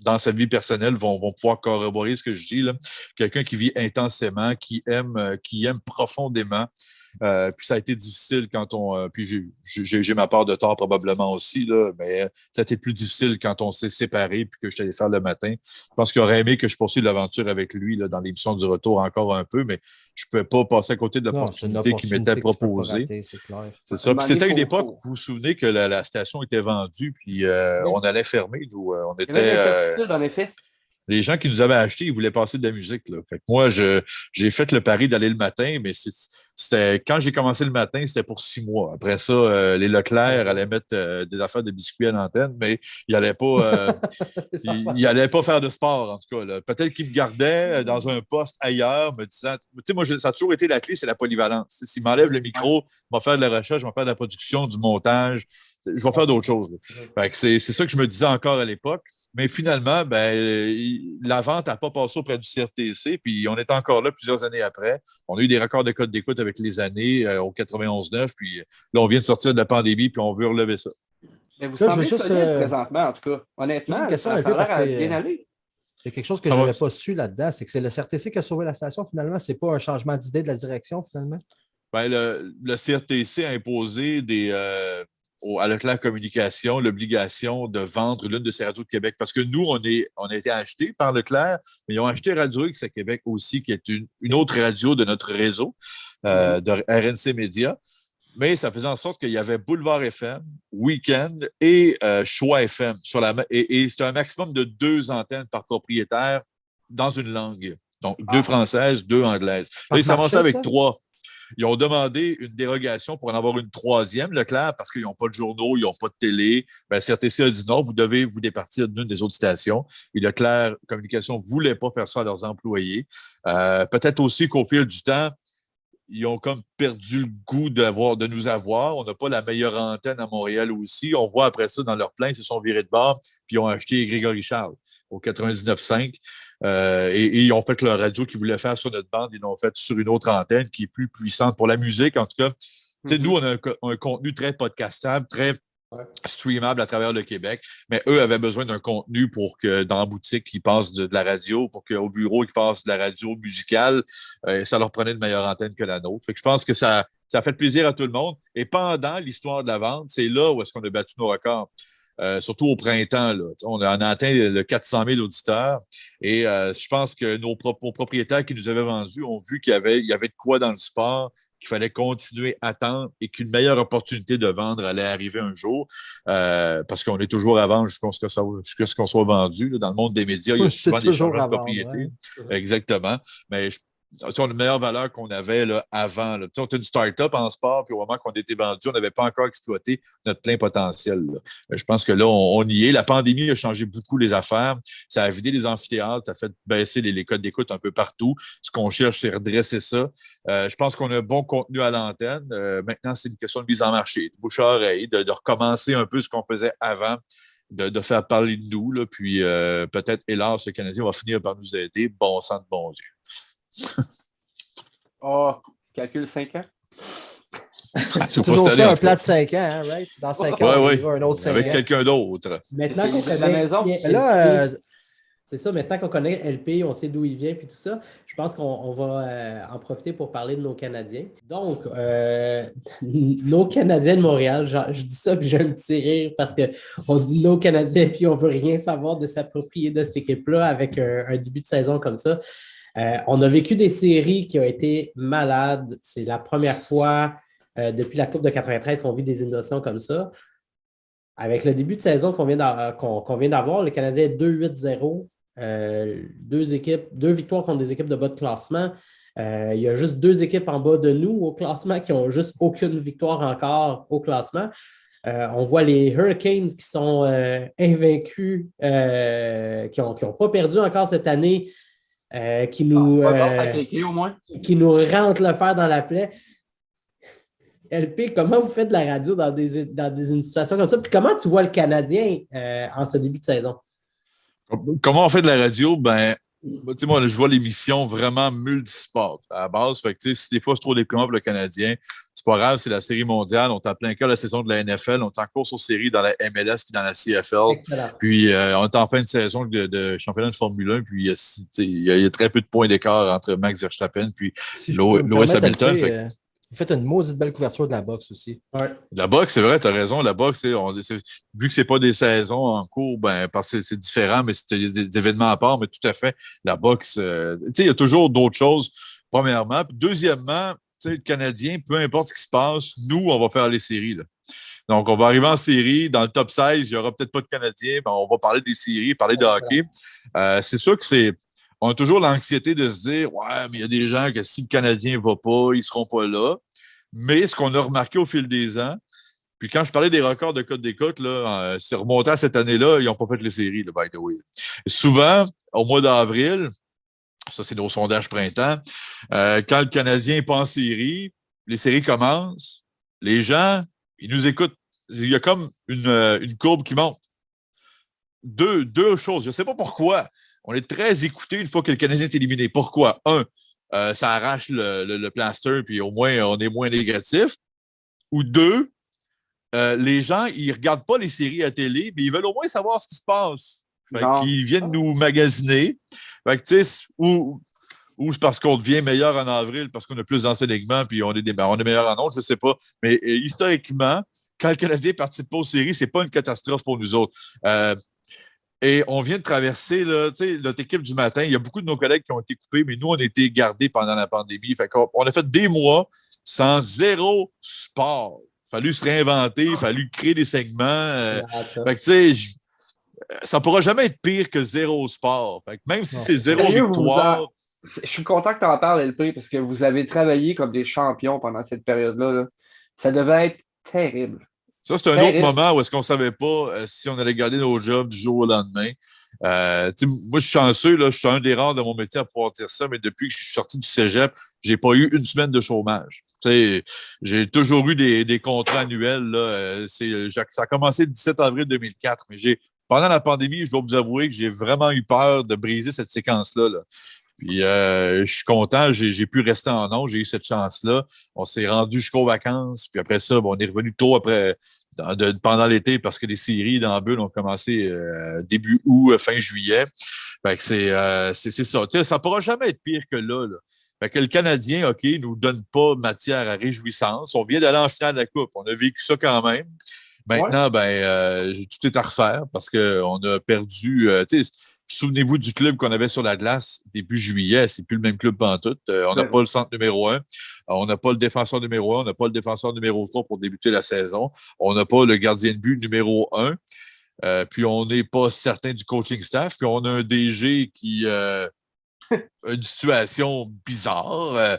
dans sa vie personnelle vont pouvoir corroborer ce que je dis. Là. Quelqu'un qui vit intensément, qui aime profondément. Puis ça a été difficile quand puis j'ai ma part de tort probablement aussi, là, mais ça a été plus difficile quand on s'est séparés puis que je suis allé faire le matin. Je pense qu'il aurait aimé que je poursuive l'aventure avec lui là, dans l'émission du retour encore un peu, mais je ne pouvais pas passer à côté de l'opportunité qui m'était proposée. C'est ça. Puis c'était une époque où vous vous souvenez que la station était vendue, puis on allait fermer. On était. En effet. Les gens qui nous avaient achetés, ils voulaient passer de la musique. Là. Fait que moi, j'ai fait le pari d'aller le matin, mais c'était quand j'ai commencé le matin, c'était pour 6 mois. Après ça, les Leclerc allaient mettre des affaires de biscuits à l'antenne, mais ils n'allaient pas, pas faire de sport, en tout cas. Peut-être qu'ils me gardaient dans un poste ailleurs, me disant, tu sais, moi, ça a toujours été la clé, c'est la polyvalence. S'ils m'enlèvent le micro, je vais faire de la recherche, je vais faire de la production, du montage. Je vais faire d'autres choses. C'est ça que je me disais encore à l'époque. Mais finalement, la vente n'a pas passé auprès du CRTC. Puis on est encore là plusieurs années après. On a eu des records de code d'écoute avec les années au 91-9. Puis là, on vient de sortir de la pandémie, puis on veut relever ça. Mais vous semblez solide présentement, en tout cas. Honnêtement, ça a l'air à bien aller. C'est quelque chose que je n'avais pas su là-dedans, c'est que c'est le CRTC qui a sauvé la station, finalement. C'est pas un changement d'idée de la direction, finalement. Ben, le CRTC a imposé à Leclerc Communication l'obligation de vendre l'une de ces radios de Québec parce que nous, on a été achetés par Leclerc, mais ils ont acheté Radio X à Québec aussi, qui est une autre radio de notre réseau, de RNC Média. Mais ça faisait en sorte qu'il y avait Boulevard FM, Weekend et Choix FM. Et c'est un maximum de 2 antennes par propriétaire dans une langue. Donc, 2 françaises, 2 anglaises. Là, ils s'avançaient avec 3. Ils ont demandé une dérogation pour en avoir une 3e, Leclerc, parce qu'ils n'ont pas de journaux, ils n'ont pas de télé. Ben, CRTC a dit non, vous devez vous départir d'une des autres stations. Et Leclerc Communication ne voulait pas faire ça à leurs employés. Peut-être aussi qu'au fil du temps, ils ont comme perdu le goût de nous avoir. On n'a pas la meilleure antenne à Montréal aussi. On voit après ça, dans leur plein, ils se sont virés de bord, puis ils ont acheté Grégory Charles au 99.5. Et ils ont fait leur radio qu'ils voulaient faire sur notre bande, ils l'ont fait sur une autre antenne qui est plus puissante pour la musique. En tout cas, nous, on a un contenu très podcastable, très streamable à travers le Québec, mais eux avaient besoin d'un contenu pour que dans la boutique, ils passent de la radio, pour qu'au bureau, ils passent de la radio musicale. Ça leur prenait une meilleure antenne que la nôtre. Fait que je pense que ça a fait plaisir à tout le monde. Et pendant l'histoire de la vente, c'est là où est-ce qu'on a battu nos records. Surtout au printemps, là. On a atteint le 400 000 auditeurs et je pense que nos propriétaires qui nous avaient vendus ont vu qu'il y avait de quoi dans le sport, qu'il fallait continuer à attendre et qu'une meilleure opportunité de vendre allait arriver un jour parce qu'on est toujours à vendre jusqu'à ce qu'on soit vendu. Là. Dans le monde des médias, il y a souvent des changements de propriété. Ouais. Exactement. Mais on a une meilleure valeur qu'on avait là, avant. Là. On était une start-up en sport, puis au moment qu'on était vendu, on n'avait pas encore exploité notre plein potentiel. Là. Je pense que là, on y est. La pandémie a changé beaucoup les affaires. Ça a vidé les amphithéâtres, ça a fait baisser les codes d'écoute un peu partout. Ce qu'on cherche, c'est redresser ça. Je pense qu'on a un bon contenu à l'antenne. Maintenant, c'est une question de mise en marché, de bouche à oreille, de recommencer un peu ce qu'on faisait avant. De faire parler de nous, là, puis peut-être, hélas, le Canadien va finir par nous aider. Bon sang de bon Dieu. Calcule 5 ans. C'est toujours ça, un plat de 5 ans, hein, right? Dans 5 ans, on aura un autre 5 ans. Avec quelqu'un d'autre. Maintenant qu'on connaît la maison. C'est ça, maintenant qu'on connaît LP, on sait d'où il vient puis tout ça, je pense qu'on va en profiter pour parler de nos Canadiens. Donc, nos Canadiens de Montréal, je dis ça puis j'ai un petit rire parce qu'on dit nos Canadiens puis on ne veut rien savoir de s'approprier de cette équipe-là avec un début de saison comme ça. On a vécu des séries qui ont été malades. C'est la première fois depuis la Coupe de 93 qu'on vit des innovations comme ça. Avec le début de saison qu'on vient d'avoir, le Canadien est 2-8-0. 2 victoires contre des équipes de bas de classement. Il y a juste 2 équipes en bas de nous au classement qui n'ont juste aucune victoire encore au classement. On voit les Hurricanes qui sont invaincus, qui n'ont pas perdu encore cette année. Qui nous rentre le fer dans la plaie. LP, comment vous faites de la radio dans des situations comme ça? Puis comment tu vois le Canadien en ce début de saison? Comment on fait de la radio? Ben, moi, je vois l'émission vraiment multisport à la base. Fait que, si des fois c'est trop déprimant pour le Canadien, c'est pas grave, c'est la Série mondiale. On est en plein cœur de la saison de la NFL. On est en course aux séries dans la MLS et dans la CFL. Excellent. Puis, on est en fin de saison de championnat de Formule 1. Puis, il y a très peu de points d'écart entre Max Verstappen et Lewis Hamilton. Vous faites une maudite belle couverture de la boxe aussi. Ouais. La boxe, c'est vrai, tu as raison. La boxe, vu que ce n'est pas des saisons en cours, parce que c'est différent, mais c'est des événements à part, mais tout à fait, la boxe, il y a toujours d'autres choses, premièrement. Puis deuxièmement, le Canadien, peu importe ce qui se passe, nous, on va faire les séries. Là. Donc, on va arriver en série. Dans le top 16, il n'y aura peut-être pas de Canadiens, mais on va parler des séries, parler de hockey. C'est sûr que on a toujours l'anxiété de se dire « Ouais, mais il y a des gens que si le Canadien ne va pas, ils ne seront pas là. » Mais ce qu'on a remarqué au fil des ans, puis quand je parlais des records de code d'écoute, c'est remonté à cette année-là, ils n'ont pas fait les séries, là, by the way. Souvent, au mois d'avril, ça c'est nos sondages printemps, quand le Canadien n'est pas en série, les séries commencent, les gens, ils nous écoutent. Il y a comme une courbe qui monte. Deux choses, je ne sais pas pourquoi. On est très écoutés une fois que le Canadien est éliminé. Pourquoi? Ça arrache le plaster, puis au moins, on est moins négatif. Ou 2, les gens, ils ne regardent pas les séries à télé, mais ils veulent au moins savoir ce qui se passe Ils viennent nous magasiner. Fait que, ou c'est parce qu'on devient meilleur en avril, parce qu'on a plus d'enseignement, puis on est meilleur en ondes, je ne sais pas. Mais historiquement, quand le Canadien ne participe pas aux séries, ce n'est pas une catastrophe pour nous autres. Et on vient de traverser là, notre équipe du matin. Il y a beaucoup de nos collègues qui ont été coupés, mais nous, on a été gardés pendant la pandémie. Fait qu'on a fait des mois sans zéro sport. Il a fallu se réinventer, il a fallu créer des segments. Fait que, ça ne pourra jamais être pire que zéro sport. Fait que même si c'est zéro victoire... Je suis content que tu en parles, LP, parce que vous avez travaillé comme des champions pendant cette période-là. Là. Ça devait être terrible. Ça, c'est un autre moment où est-ce qu'on ne savait pas si on allait garder nos jobs du jour au lendemain. Moi, je suis chanceux, là, je suis un des rares de mon métier à pouvoir dire ça, mais depuis que je suis sorti du cégep, je n'ai pas eu une semaine de chômage. J'ai toujours eu des contrats annuels. Là, ça a commencé le 17 avril 2004, mais pendant la pandémie, je dois vous avouer que j'ai vraiment eu peur de briser cette séquence-là. Là. Puis, je suis content, j'ai pu rester en ondes, j'ai eu cette chance-là. On s'est rendu jusqu'aux vacances, puis après ça, on est revenu tôt pendant l'été parce que les séries dans Bulle ont commencé début août, fin juillet. Fait que c'est ça. T'sais, ça ne pourra jamais être pire que là. Fait que le Canadien, OK, ne nous donne pas matière à réjouissance. On vient d'aller en finale de la Coupe. On a vécu ça quand même. Maintenant, tout est à refaire parce qu'on a perdu. Souvenez-vous du club qu'on avait sur la glace début juillet. C'est plus le même club pantoute. On n'a pas le centre numéro 1. On n'a pas le défenseur numéro 1. On n'a pas le défenseur numéro 3 pour débuter la saison. On n'a pas le gardien de but numéro 1. Puis on n'est pas certain du coaching staff. Puis on a un DG qui a une situation bizarre.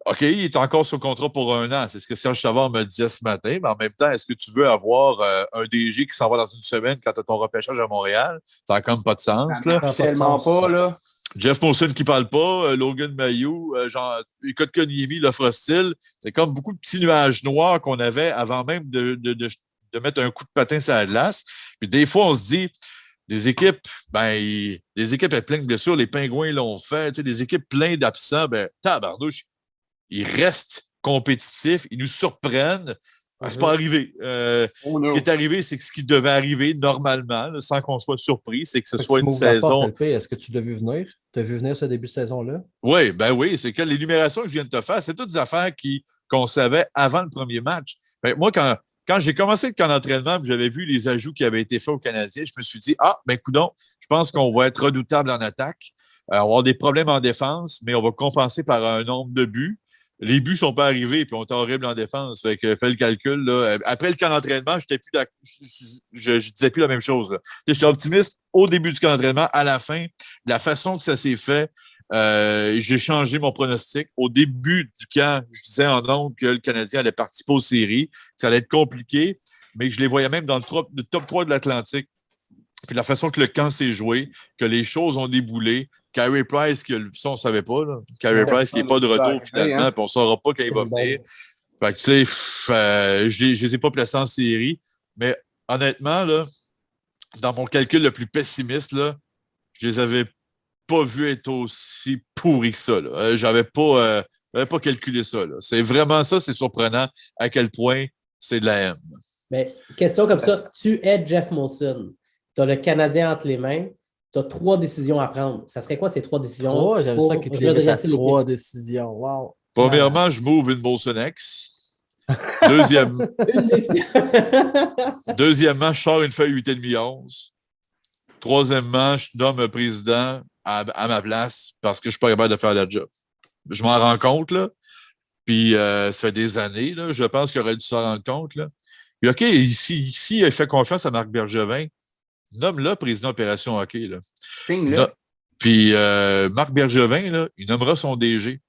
OK, il est encore sur contrat pour 1 an. C'est ce que Serge Savard me disait ce matin. Mais en même temps, est-ce que tu veux avoir un DG qui s'en va dans une semaine quand tu as ton repêchage à Montréal? Ça n'a quand même pas de sens. Là. Tellement pas, là. Jeff Molson qui ne parle pas, Logan Mayou, Kotkaniemi, Lofrostil. C'est comme beaucoup de petits nuages noirs qu'on avait avant même de mettre un coup de patin sur la glace. Puis des fois, on se dit, des équipes avec plein de blessures, les Pingouins l'ont fait. Des équipes pleines d'absents, tabarnouche. Ils restent compétitifs, ils nous surprennent. C'est pas arrivé. Ce qui est arrivé, c'est que ce qui devait arriver normalement, là, sans qu'on soit surpris, c'est que ce soit une saison. Est-ce que tu l'as vu venir? Tu as vu venir ce début de saison-là? Oui, c'est que l'énumération que je viens de te faire, c'est toutes des affaires qu'on savait avant le premier match. Moi, quand j'ai commencé le camp d'entraînement, j'avais vu les ajouts qui avaient été faits aux Canadiens, je me suis dit, coudonc, je pense qu'on va être redoutable en attaque. On va avoir des problèmes en défense, mais on va compenser par un nombre de buts. Les buts ne sont pas arrivés, puis on est horrible en défense. Fait que fais le calcul. Là. Après le camp d'entraînement, je disais plus la même chose. J'étais optimiste au début du camp d'entraînement. À la fin, la façon que ça s'est fait, j'ai changé mon pronostic. Au début du camp, je disais en ondes que le Canadien allait participer aux séries, que ça allait être compliqué, mais que je les voyais même dans le top 3 de l'Atlantique. Puis la façon que le camp s'est joué, que les choses ont déboulé. Carey Price, ça, on ne savait pas. Là. Carey Price qui n'est pas de retour finalement, puis on ne saura pas quand il va venir. Fait que, tu sais, je ne les ai pas placés en série. Mais honnêtement, là, dans mon calcul le plus pessimiste, là, je les avais pas vus être aussi pourris que ça. Je n'avais pas calculé ça. Là. C'est vraiment ça, c'est surprenant à quel point c'est de la haine. Mais question comme ça, tu es Jeff Molson. Tu as le Canadien entre les mains. Tu as 3 décisions à prendre. Ça serait quoi ces 3 décisions? J'aime ça que tu les 3 décisions. Wow. Premièrement, je m'ouvre une Molson X. Deuxièmement, je sors une feuille 8,5 11. Troisièmement, je nomme un président à ma place parce que je ne suis pas capable de faire la job. Je m'en rends compte, là. Puis ça fait des années, là. Je pense qu'il aurait dû s'en rendre compte, là. Puis OK, ici, il fait confiance à Marc Bergevin. Nomme-le président Opération Hockey. Là. Puis Marc Bergevin, là, il nommera son DG.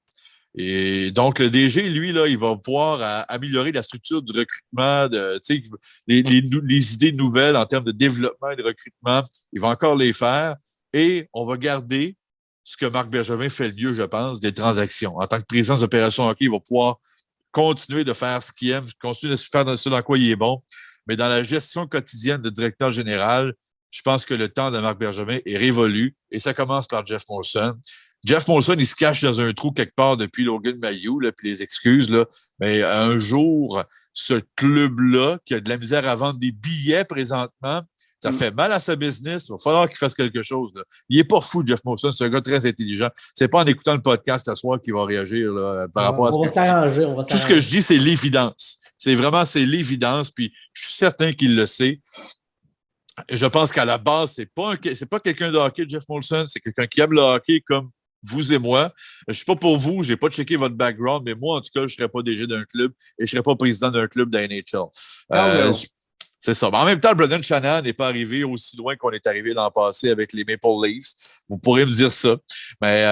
Et donc, le DG, lui, là, il va pouvoir améliorer la structure du recrutement, les idées nouvelles en termes de développement et de recrutement. Il va encore les faire. Et on va garder ce que Marc Bergevin fait le mieux, je pense, des transactions. En tant que président d'Opération Hockey, il va pouvoir continuer de faire ce qu'il aime, continuer de faire ce dans quoi il est bon. Mais dans la gestion quotidienne de directeur général, je pense que le temps de Marc Bergevin est révolu et ça commence par Jeff Molson. Jeff Molson, il se cache dans un trou quelque part depuis Logan Mayou, puis les excuses. Là. Mais un jour, ce club-là, qui a de la misère à vendre des billets présentement, Ça fait mal à sa business. Il va falloir qu'il fasse quelque chose. Là. Il n'est pas fou, Jeff Molson. C'est un gars très intelligent. C'est pas en écoutant le podcast ce soir qu'il va réagir là, par rapport à ce que je dis. Tout ce que je dis, c'est l'évidence. C'est l'évidence. Puis je suis certain qu'il le sait. Je pense qu'à la base, c'est pas quelqu'un de hockey, Jeff Molson. C'est quelqu'un qui aime le hockey comme vous et moi. Je ne suis pas pour vous. Je n'ai pas checké votre background, mais moi, en tout cas, je ne serais pas DG d'un club et je ne serais pas président d'un club de la NHL. C'est ça. Mais en même temps, Brendan Shanahan n'est pas arrivé aussi loin qu'on est arrivé l'an passé avec les Maple Leafs. Vous pourrez me dire ça. Mais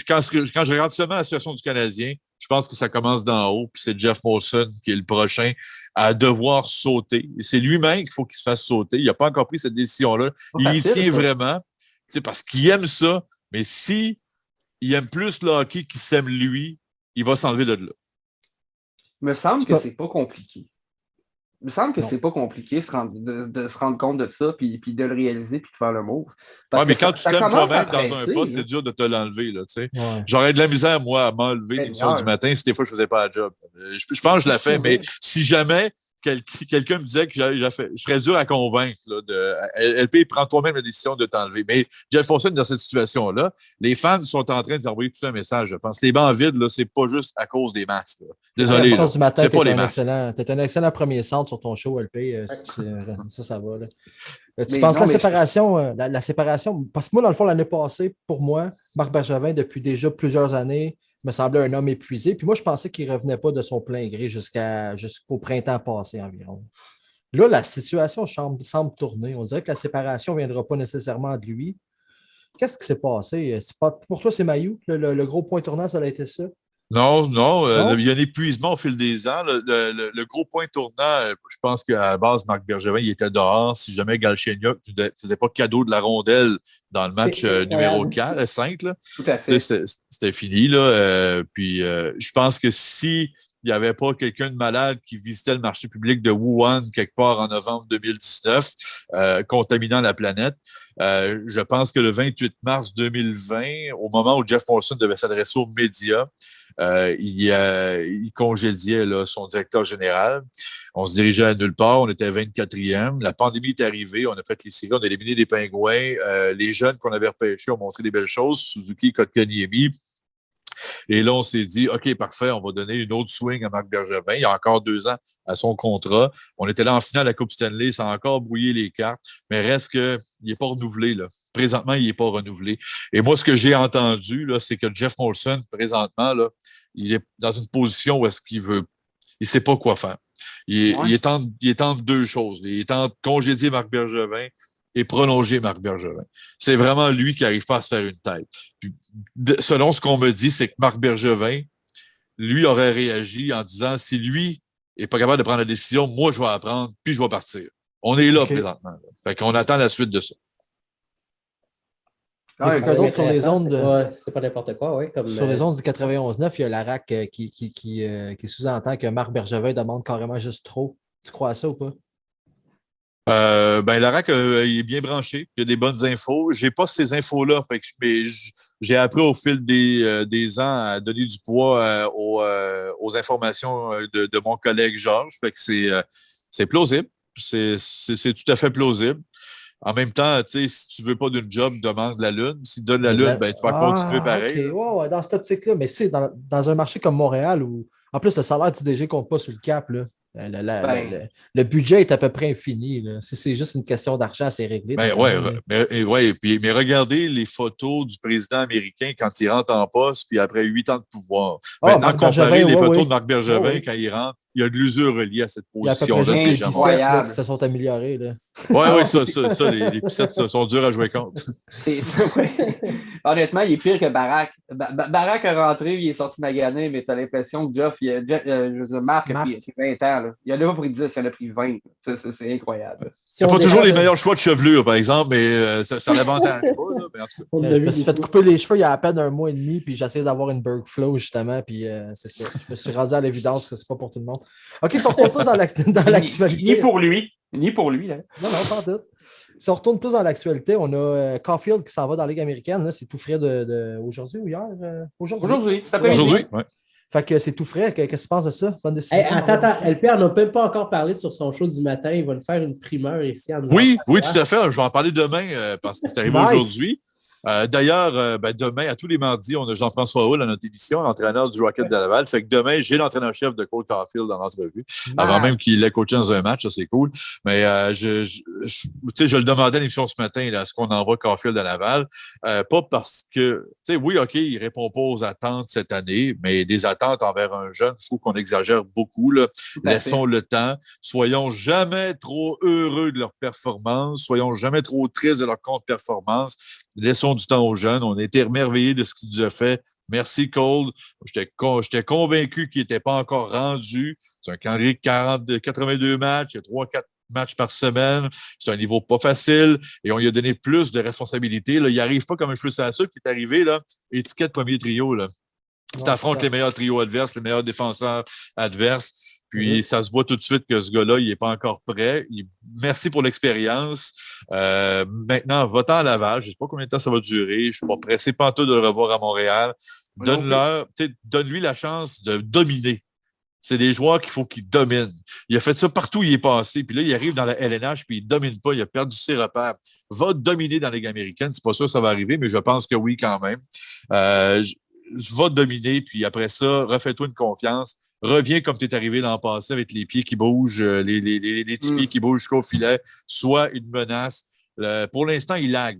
quand je regarde seulement la situation du Canadien, je pense que ça commence d'en haut. Puis c'est Jeff Molson qui est le prochain à devoir sauter. Et c'est lui-même qu'il faut qu'il se fasse sauter. Il n'a pas encore pris cette décision-là. Il y tient vraiment. C'est parce qu'il aime ça. Mais si il aime plus le hockey qu'il s'aime lui, il va s'enlever de là. Il me semble que c'est pas compliqué. Il me semble que c'est pas compliqué de se rendre compte de ça, puis de le réaliser, puis de faire le move. Oui, mais quand tu t'aimes toi-même dans un poste, c'est dur de te l'enlever. Là, tu sais. J'aurais de la misère, moi, à m'enlever l'émission du matin si des fois je ne faisais pas la job. Je pense que je la fais, mais si jamais quelqu'un me disait que je serais dur à convaincre. Là, LP, prends toi-même la décision de t'enlever. Mais Jeff Molson, dans cette situation-là, les fans sont en train d'envoyer tout un message, je pense. Les bancs vides, là, c'est pas juste à cause des masques. Là. Désolé, là, c'est pas les masques. Tu as un excellent premier centre sur ton show, LP. Ça va. Là. Tu penses la séparation, parce que moi, dans le fond, l'année passée, pour moi, Marc Bergevin, depuis déjà plusieurs années, me semblait un homme épuisé. Puis moi, je pensais qu'il ne revenait pas de son plein gré jusqu'au printemps passé environ. Là, la situation semble tourner. On dirait que la séparation ne viendra pas nécessairement de lui. Qu'est-ce qui s'est passé? Pour toi, c'est Mailloux? Le gros point tournant, ça a été ça? Non. Il y a un épuisement au fil des ans. Le gros point tournant, je pense qu'à la base, Marc Bergevin, il était dehors. Si jamais Galchenyuk ne faisait pas cadeau de la rondelle dans le match numéro 5, là, tout à fait. C'était fini. Là. Puis je pense que si il n'y avait pas quelqu'un de malade qui visitait le marché public de Wuhan quelque part en novembre 2019, contaminant la planète. Je pense que le 28 mars 2020, au moment où Jeff Molson devait s'adresser aux médias, il congédiait là, son directeur général. On se dirigeait à nulle part. On était 24e. La pandémie est arrivée. On a fait les séries. On a éliminé les Pingouins. Les jeunes qu'on avait repêchés ont montré des belles choses. Suzuki, Kotkaniemi. Et là, on s'est dit, OK, parfait, on va donner une autre swing à Marc Bergevin. Il y a encore 2 ans à son contrat. On était là en finale de la Coupe Stanley, ça a encore brouillé les cartes, mais reste qu'il n'est pas renouvelé. Là. Présentement, il n'est pas renouvelé. Et moi, ce que j'ai entendu, là, c'est que Jeff Molson, présentement, là, il est dans une position où est-ce qu'il veut. Il ne sait pas quoi faire. Il est entre deux choses. Il est entre congédier Marc Bergevin et prolonger Marc Bergevin. C'est vraiment lui qui n'arrive pas à se faire une tête. Puis, selon ce qu'on me dit, c'est que Marc Bergevin, lui, aurait réagi en disant, si lui n'est pas capable de prendre la décision, moi, je vais la prendre, puis je vais partir. On est là présentement. Là. Fait qu'on attend la suite de ça. Sur les ondes c'est pas n'importe quoi, oui. Sur les ondes du 91.9, il y a Larac qui sous-entend que Marc Bergevin demande carrément juste trop. Tu crois à ça ou pas? Larac, il est bien branché. Il y a des bonnes infos. Je n'ai pas ces infos-là, mais j'ai appris au fil des ans à donner du poids aux informations de mon collègue Georges. Fait que c'est plausible. C'est tout à fait plausible. En même temps, si tu ne veux pas d'une job, demande la Lune. Si tu donnes la Lune, tu vas continuer pareil. Okay. Ouais, dans cette optique-là, mais c'est dans un marché comme Montréal où, en plus, le salaire du DG ne compte pas sur le cap, là. Le budget est à peu près infini. Là. Si c'est juste une question d'argent, c'est réglé. Mais regardez les photos du président américain quand il rentre en poste, puis après 8 ans de pouvoir. Maintenant, comparer les photos de Marc Bergevin quand il rentre, il y a de l'usure reliée à cette position-là. Il y a incroyable. Qui se sont améliorés. Oui, ça, les pissettes sont durs à jouer contre. Honnêtement, il est pire que Barack. Barack est rentré, il est sorti magané, mais tu as l'impression que Marc a pris 20 ans. Là. Il n'a pas pris 10, il en a pris 20. C'est incroyable. Il n'y a pas toujours les meilleurs choix de chevelure, par exemple, mais ça l'avantage pas. Je me suis fait couper les cheveux il y a à peine 1 mois et demi, puis j'essaie d'avoir une Bergflow, justement, puis c'est ça. Je me suis rendu à l'évidence que c'est pas pour tout le monde. OK, si on retourne plus dans l'actualité. Ni pour lui. Là. Non, pas tout. Si on retourne plus dans l'actualité, on a Caulfield qui s'en va dans la Ligue américaine. Là, c'est tout frais de aujourd'hui ou hier? Aujourd'hui. Aujourd'hui, oui. Fait que c'est tout frais. Qu'est-ce que tu penses de ça? Bonne décision. Hey, attends, LP en a même pas encore parlé sur son show du matin. Il va nous faire une primeur ici. Oui, tout à fait. Je vais en parler demain parce que c'est arrivé aujourd'hui. D'ailleurs, demain, à tous les mardis, on a Jean-François Hull à notre émission, l'entraîneur du Rocket de Laval. Fait que demain, j'ai l'entraîneur-chef de Cole Caulfield dans l'entrevue, avant même qu'il ait coaché dans un match. Ça, c'est cool. Mais je le demandais à l'émission ce matin, là, est-ce qu'on envoie Caulfield à Laval? Pas parce que, oui, OK, il répond pas aux attentes cette année, mais des attentes envers un jeune, je trouve qu'on exagère beaucoup. Là. Laissons le temps. Soyons jamais trop heureux de leur performance. Soyons jamais trop tristes de leur contre-performance. Laissons du temps aux jeunes. On a été remerveillés de ce qu'il nous a fait. Merci, Cole. J'étais convaincu qu'il n'était pas encore rendu. C'est un calendrier de 82 matchs. Il y a 3-4 matchs par semaine. C'est un niveau pas facile. Et on lui a donné plus de responsabilités. Là, il n'arrive pas comme un cheveu sur la soupe qui est arrivé. Là, étiquette premier trio. Là. Tu affrontes les meilleurs trios adverses, les meilleurs défenseurs adverses. Puis, ça se voit tout de suite que ce gars-là, il n'est pas encore prêt. Merci pour l'expérience. Maintenant, va-t'en à Laval. Je ne sais pas combien de temps ça va durer. Je ne suis pas pressé pantoute de le revoir à Montréal. Donne-lui la chance de dominer. C'est des joueurs qu'il faut qu'ils dominent. Il a fait ça partout où il est passé. Puis là, il arrive dans la LNH, puis il ne domine pas. Il a perdu ses repères. Va dominer dans la Ligue américaine. C'est pas sûr que ça va arriver, mais je pense que oui, quand même. Va dominer, puis après ça, refais-toi une confiance. Reviens comme tu es arrivé l'an passé avec les pieds qui bougent, les petits pieds qui bougent jusqu'au filet, soit une menace. Pour l'instant, il lag.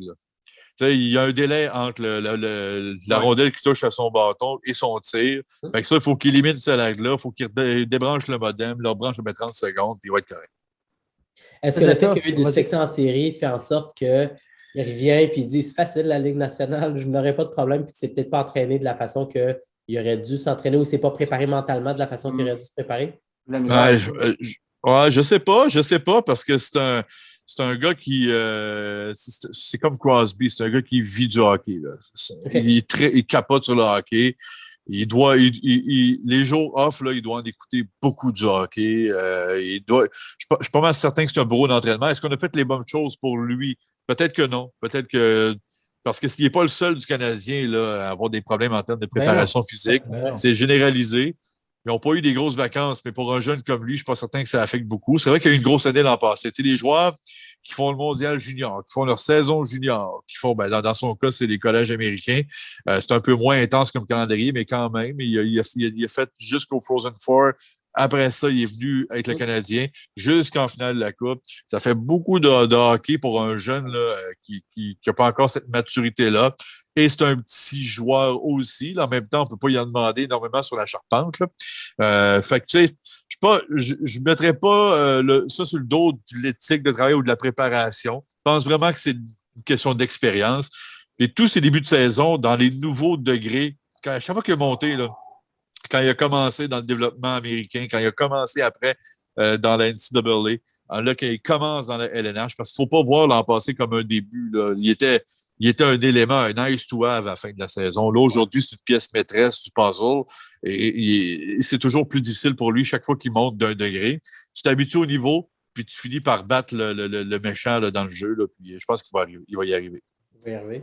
Il y a un délai entre la rondelle qui touche à son bâton et son tir. Fait que ça, il faut qu'il élimine ce lag-là. Il faut qu'il débranche le modem, le rebranche le 30 secondes, puis il va être correct. Est-ce que le fait qu'il y ait eu des succès en série fait en sorte qu'il revient et il dit c'est facile la Ligue nationale, je n'aurais pas de problème, puis que c'est peut-être pas entraîné de la façon que il aurait dû s'entraîner ou c'est pas préparé mentalement de la façon qu'il aurait dû se préparer? Je sais pas, parce que c'est un gars qui c'est comme Crosby, c'est un gars qui vit du hockey. Là. Il capote sur le hockey. Les jours off, là, il doit en écouter beaucoup du hockey. Je suis pas mal certain que c'est un bureau d'entraînement. Est-ce qu'on a fait les bonnes choses pour lui? Peut-être que non. Peut-être que parce que s'il n'est pas le seul du Canadien là, à avoir des problèmes en termes de préparation physique, c'est généralisé. Ils n'ont pas eu des grosses vacances, mais pour un jeune comme lui, je ne suis pas certain que ça affecte beaucoup. C'est vrai qu'il y a eu une grosse année l'an passé. Tu sais, les joueurs qui font le mondial junior, qui font leur saison junior, qui font, dans son cas, c'est des collèges américains. C'est un peu moins intense comme calendrier, mais quand même, il a fait jusqu'au Frozen Four. Après ça, il est venu avec le Canadien jusqu'en finale de la Coupe. Ça fait beaucoup de hockey pour un jeune là, qui n'a pas encore cette maturité-là. Et c'est un petit joueur aussi. Là, en même temps, on ne peut pas y en demander énormément sur la charpente. Là. Fait que, tu sais, je ne mettrais pas ça sur le dos de l'éthique de travail ou de la préparation. Je pense vraiment que c'est une question d'expérience. Et tous ces débuts de saison, dans les nouveaux degrés, chaque fois qu'il est monté, là, quand il a commencé dans le développement américain, quand il a commencé après dans la NCAA, là, quand il commence dans la LNH, parce qu'il ne faut pas voir l'an passé comme un début. Là. Il était un élément, un nice to have à la fin de la saison. Là, aujourd'hui, c'est une pièce maîtresse du puzzle et c'est toujours plus difficile pour lui chaque fois qu'il monte d'un degré. Tu t'habitues au niveau, puis tu finis par battre le méchant là, dans le jeu. Là, puis je pense qu'il va y arriver. Il va y arriver.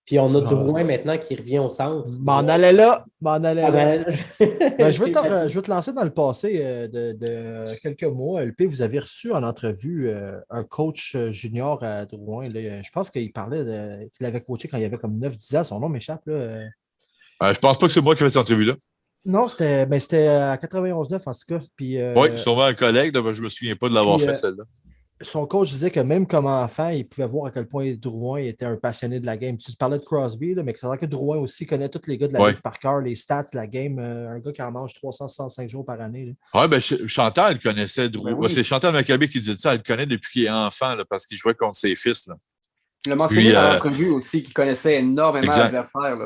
Puis on a Drouin maintenant qui revient au centre. M'en allait là. Je veux te lancer dans le passé de quelques mois. LP, vous avez reçu en entrevue un coach junior à Drouin. Là. Je pense qu'il parlait qu'il avait coaché quand il avait comme 9-10 ans. Son nom m'échappe. Là. Je pense pas que c'est moi qui ai fait cette entrevue-là. Non, c'était à 91-9 en tout cas. Puis, oui, sûrement un collègue. Je ne me souviens pas de l'avoir fait celle-là. Son coach disait que même comme enfant, il pouvait voir à quel point Drouin était un passionné de la game. Tu parlais de Crosby, là, mais c'est vrai que Drouin aussi connaît tous les gars de la Ligue par cœur, les stats de la game. Un gars qui en mange 365 jours par année. Oui, ben Chantal connaissait Drouin. Oui. C'est Chantal Maccabé qui dit ça. Elle le connaît depuis qu'il est enfant là, parce qu'il jouait contre ses fils. Là. Il a mentionné dans l'entrevue aussi qu'il connaissait énormément l'adversaire.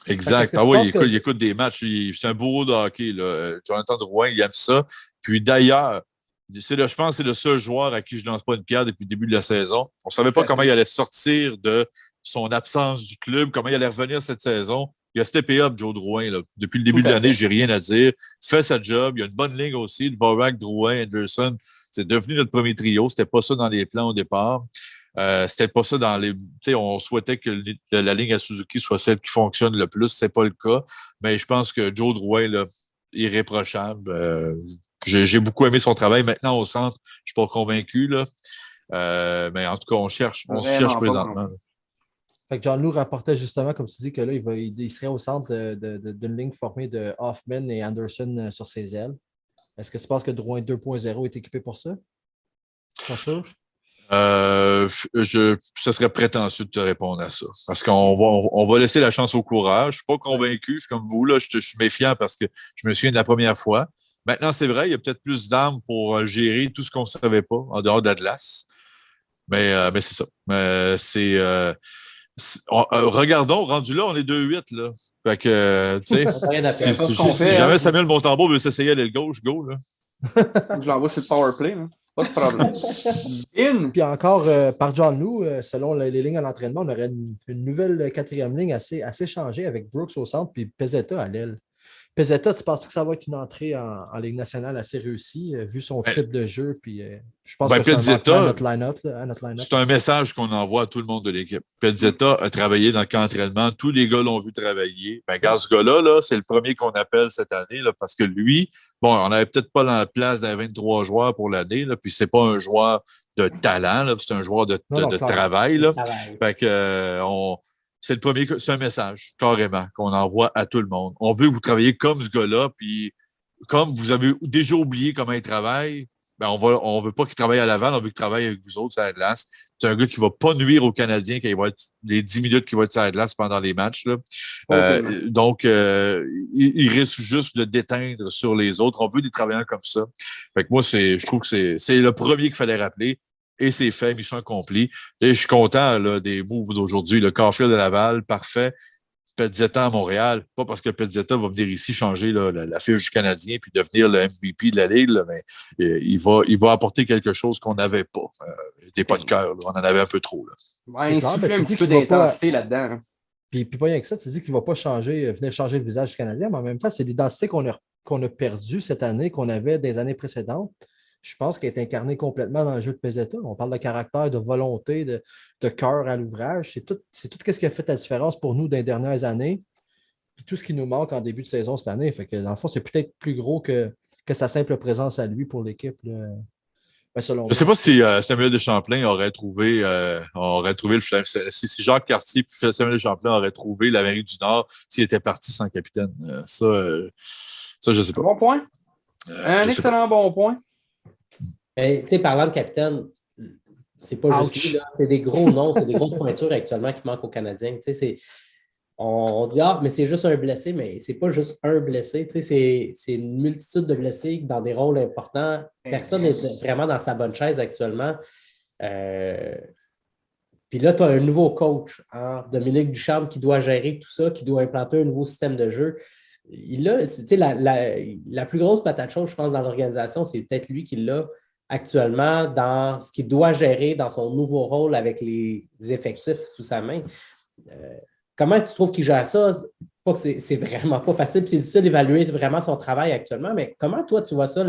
Exact. Ah oui, il écoute des matchs. C'est un bourreau de hockey. Là. Jonathan Drouin, il aime ça. Puis d'ailleurs, je pense que c'est le seul joueur à qui je ne lance pas une pierre depuis le début de la saison. On ne savait pas comment il allait sortir de son absence du club, comment il allait revenir cette saison. Il a steppé up, Joe Drouin. Là. Depuis le début de l'année, je n'ai rien à dire. Il fait sa job. Il y a une bonne ligne aussi. Dvorak, Drouin, Anderson. C'est devenu notre premier trio. Ce n'était pas ça dans les plans au départ. C'était pas ça dans les. On souhaitait que la ligne à Suzuki soit celle qui fonctionne le plus. C'est pas le cas. Mais je pense que Joe Drouin, là, irréprochable. J'ai beaucoup aimé son travail. Maintenant, au centre, je suis pas convaincu. Là. Mais en tout cas, on cherche présentement. Fait que John Lou rapportait justement, comme tu dis, que là, il serait au centre d'une ligne formée de Hoffman et Anderson sur ses ailes. Est-ce que tu penses que Drouin 2.0 est équipé pour ça? Pas sûr? Ce serait prétentieux de te répondre à ça. Parce qu'on va laisser la chance au courage. Je ne suis pas convaincu. Je suis comme vous, là, je suis méfiant parce que je me souviens de la première fois. Maintenant, c'est vrai, il y a peut-être plus d'armes pour gérer tout ce qu'on ne savait pas en dehors de la glace. Mais c'est ça. Regardons, rendu là, on est 2-8. Là. Fait que, tu sais, si jamais Samuel Montembeault veut s'essayer à l'aile gauche, go. Là. Je l'envoie sur le powerplay. Pas de problème. Puis encore, par John Lou, selon les lignes à l'entraînement, on aurait une nouvelle quatrième ligne assez changée avec Brooks au centre puis Pezzetta à l'aile. Pezzetta, tu penses que ça va être une entrée en Ligue nationale assez réussie, vu son type de jeu? Puis, je pense que c'est à notre line-up. C'est un message qu'on envoie à tout le monde de l'équipe. Pezzetta a travaillé dans le camp d'entraînement. Tous les gars l'ont vu travailler. Regarde, ce gars-là, là, c'est le premier qu'on appelle cette année là, parce que lui, on n'avait peut-être pas la place d'un 23 joueurs pour l'année, là, puis c'est pas un joueur de talent, là, c'est un joueur de travail. Là. Fait que, c'est un message, carrément, qu'on envoie à tout le monde. On veut que vous travaillez comme ce gars-là, puis comme vous avez déjà oublié comment il travaille, on veut pas qu'il travaille à l'avant, on veut qu'il travaille avec vous autres sur la glace. C'est un gars qui va pas nuire aux Canadiens quand il va être les 10 minutes qu'il va être sur la glace pendant les matchs. Là. Donc, il risque juste de déteindre sur les autres. On veut des travailleurs comme ça. Fait que moi, je trouve que c'est le premier qu'il fallait rappeler. Et c'est fait, mission accomplie. Et je suis content là, des moves d'aujourd'hui. Le Caulfield de Laval, parfait. Pezzetta à Montréal, pas parce que Pezzetta va venir ici changer là, la fiche du Canadien puis devenir le MVP de la Ligue, là, mais il va apporter quelque chose qu'on n'avait pas. Des pas de cœur, on en avait un peu trop. Là. Ouais, il souffle un petit peu d'intensité là-dedans. Hein. Puis pas rien que ça, tu dis qu'il ne va pas venir changer le visage du Canadien, mais en même temps, c'est l'identité qu'on a perdue cette année, qu'on avait des années précédentes. Je pense qu'elle est incarnée complètement dans le jeu de Pezzetta. On parle de caractère, de volonté, de cœur à l'ouvrage. C'est tout ce qui a fait la différence pour nous dans les dernières années. Puis tout ce qui nous manque en début de saison cette année. Fait que, dans le fond, c'est peut-être plus gros que sa simple présence à lui pour l'équipe. Je ne sais pas si Samuel Deschamplain aurait trouvé le flamme. Si Jacques Cartier et Samuel Deschamplain auraient trouvé l'Amérique du Nord s'il était parti sans capitaine. Ça, je ne sais pas. Bon point. Un excellent bon point. Parlant de capitaine, c'est pas juste lui, là. C'est des gros noms, c'est des grosses pointures actuellement qui manquent aux Canadiens. On dit mais c'est juste un blessé, mais c'est pas juste un blessé. C'est une multitude de blessés dans des rôles importants. Personne n'est vraiment dans sa bonne chaise actuellement. Puis là, tu as un nouveau coach, Dominique Ducharme, qui doit gérer tout ça, qui doit implanter un nouveau système de jeu. La plus grosse patate chaude, je pense, dans l'organisation, c'est peut-être lui qui l'a actuellement dans ce qu'il doit gérer dans son nouveau rôle avec les effectifs sous sa main. Comment tu trouves qu'il gère ça? Pas que c'est vraiment pas facile, c'est difficile d'évaluer vraiment son travail actuellement, mais comment toi tu vois ça,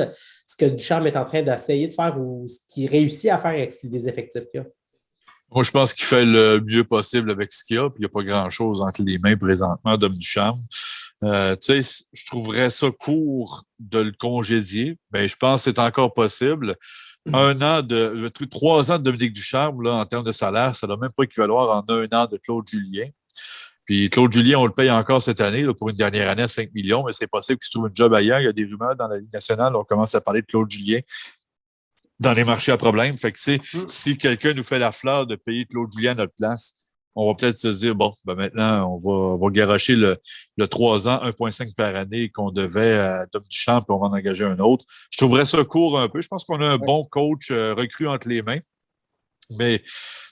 ce que Ducharme est en train d'essayer de faire ou ce qu'il réussit à faire avec les effectifs qu'il a? Moi, je pense qu'il fait le mieux possible avec ce qu'il a, puis il n'y a pas grand-chose entre les mains présentement d'Homme Ducharme. Je trouverais ça court de le congédier, mais je pense que c'est encore possible. 3 ans de Dominique Ducharme, là, en termes de salaire, ça ne doit même pas équivaloir en 1 an de Claude Julien. Puis Claude Julien, on le paye encore cette année là, pour une dernière année à 5 millions, mais c'est possible qu'il se trouve une job ailleurs. Il y a des rumeurs dans la Ligue nationale, on commence à parler de Claude Julien dans les marchés à problème. Fait que si quelqu'un nous fait la fleur de payer Claude Julien à notre place, on va peut-être se dire, maintenant, on va garocher le 3 ans, 1,5 par année qu'on devait à Dom Duchamp, puis on va en engager un autre. Je trouverais ça court un peu. Je pense qu'on a un bon coach recru entre les mains. Mais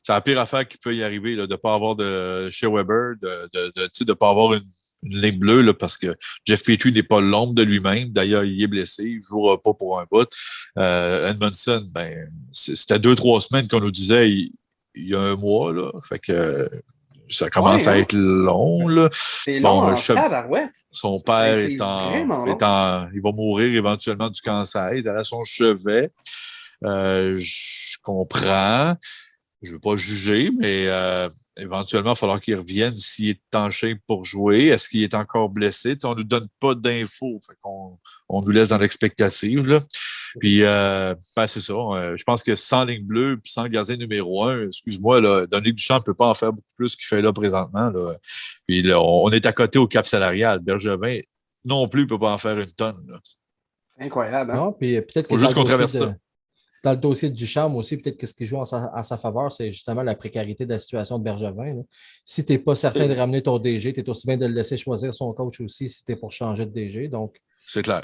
c'est la pire affaire qui peut y arriver, là, de ne pas avoir de chez Weber, de ne pas avoir une ligne bleue, là, parce que Jeff Petrie n'est pas l'ombre de lui-même. D'ailleurs, il est blessé. Il ne jouera pas pour un bout. Edmondson, c'était 2-3 semaines qu'on nous disait il y a un mois. Là. Fait que ça commence à être long. Là. C'est long son père il va mourir éventuellement du cancer. Il est à son chevet. Je comprends. je ne veux pas juger, mais éventuellement, il va falloir qu'il revienne s'il est tanché pour jouer. Est-ce qu'il est encore blessé? On ne nous donne pas d'infos. On nous laisse dans l'expectative. Là. Puis, c'est ça. Je pense que sans ligne bleue puis sans gardien numéro 1, excuse-moi, là, Dominique Duchamp ne peut pas en faire beaucoup plus qu'il fait là présentement. Là. Puis là, on est à côté au cap salarial. Bergevin non plus ne peut pas en faire une tonne. Là. Incroyable. Hein? Non, puis peut-être faut juste qu'on traverse ça. Dans le dossier de Duchamp aussi, peut-être que ce qui joue en sa faveur, c'est justement la précarité de la situation de Bergevin. Là. Si tu n'es pas certain de ramener ton DG, tu es aussi bien de le laisser choisir son coach aussi si tu es pour changer de DG. Donc... C'est clair.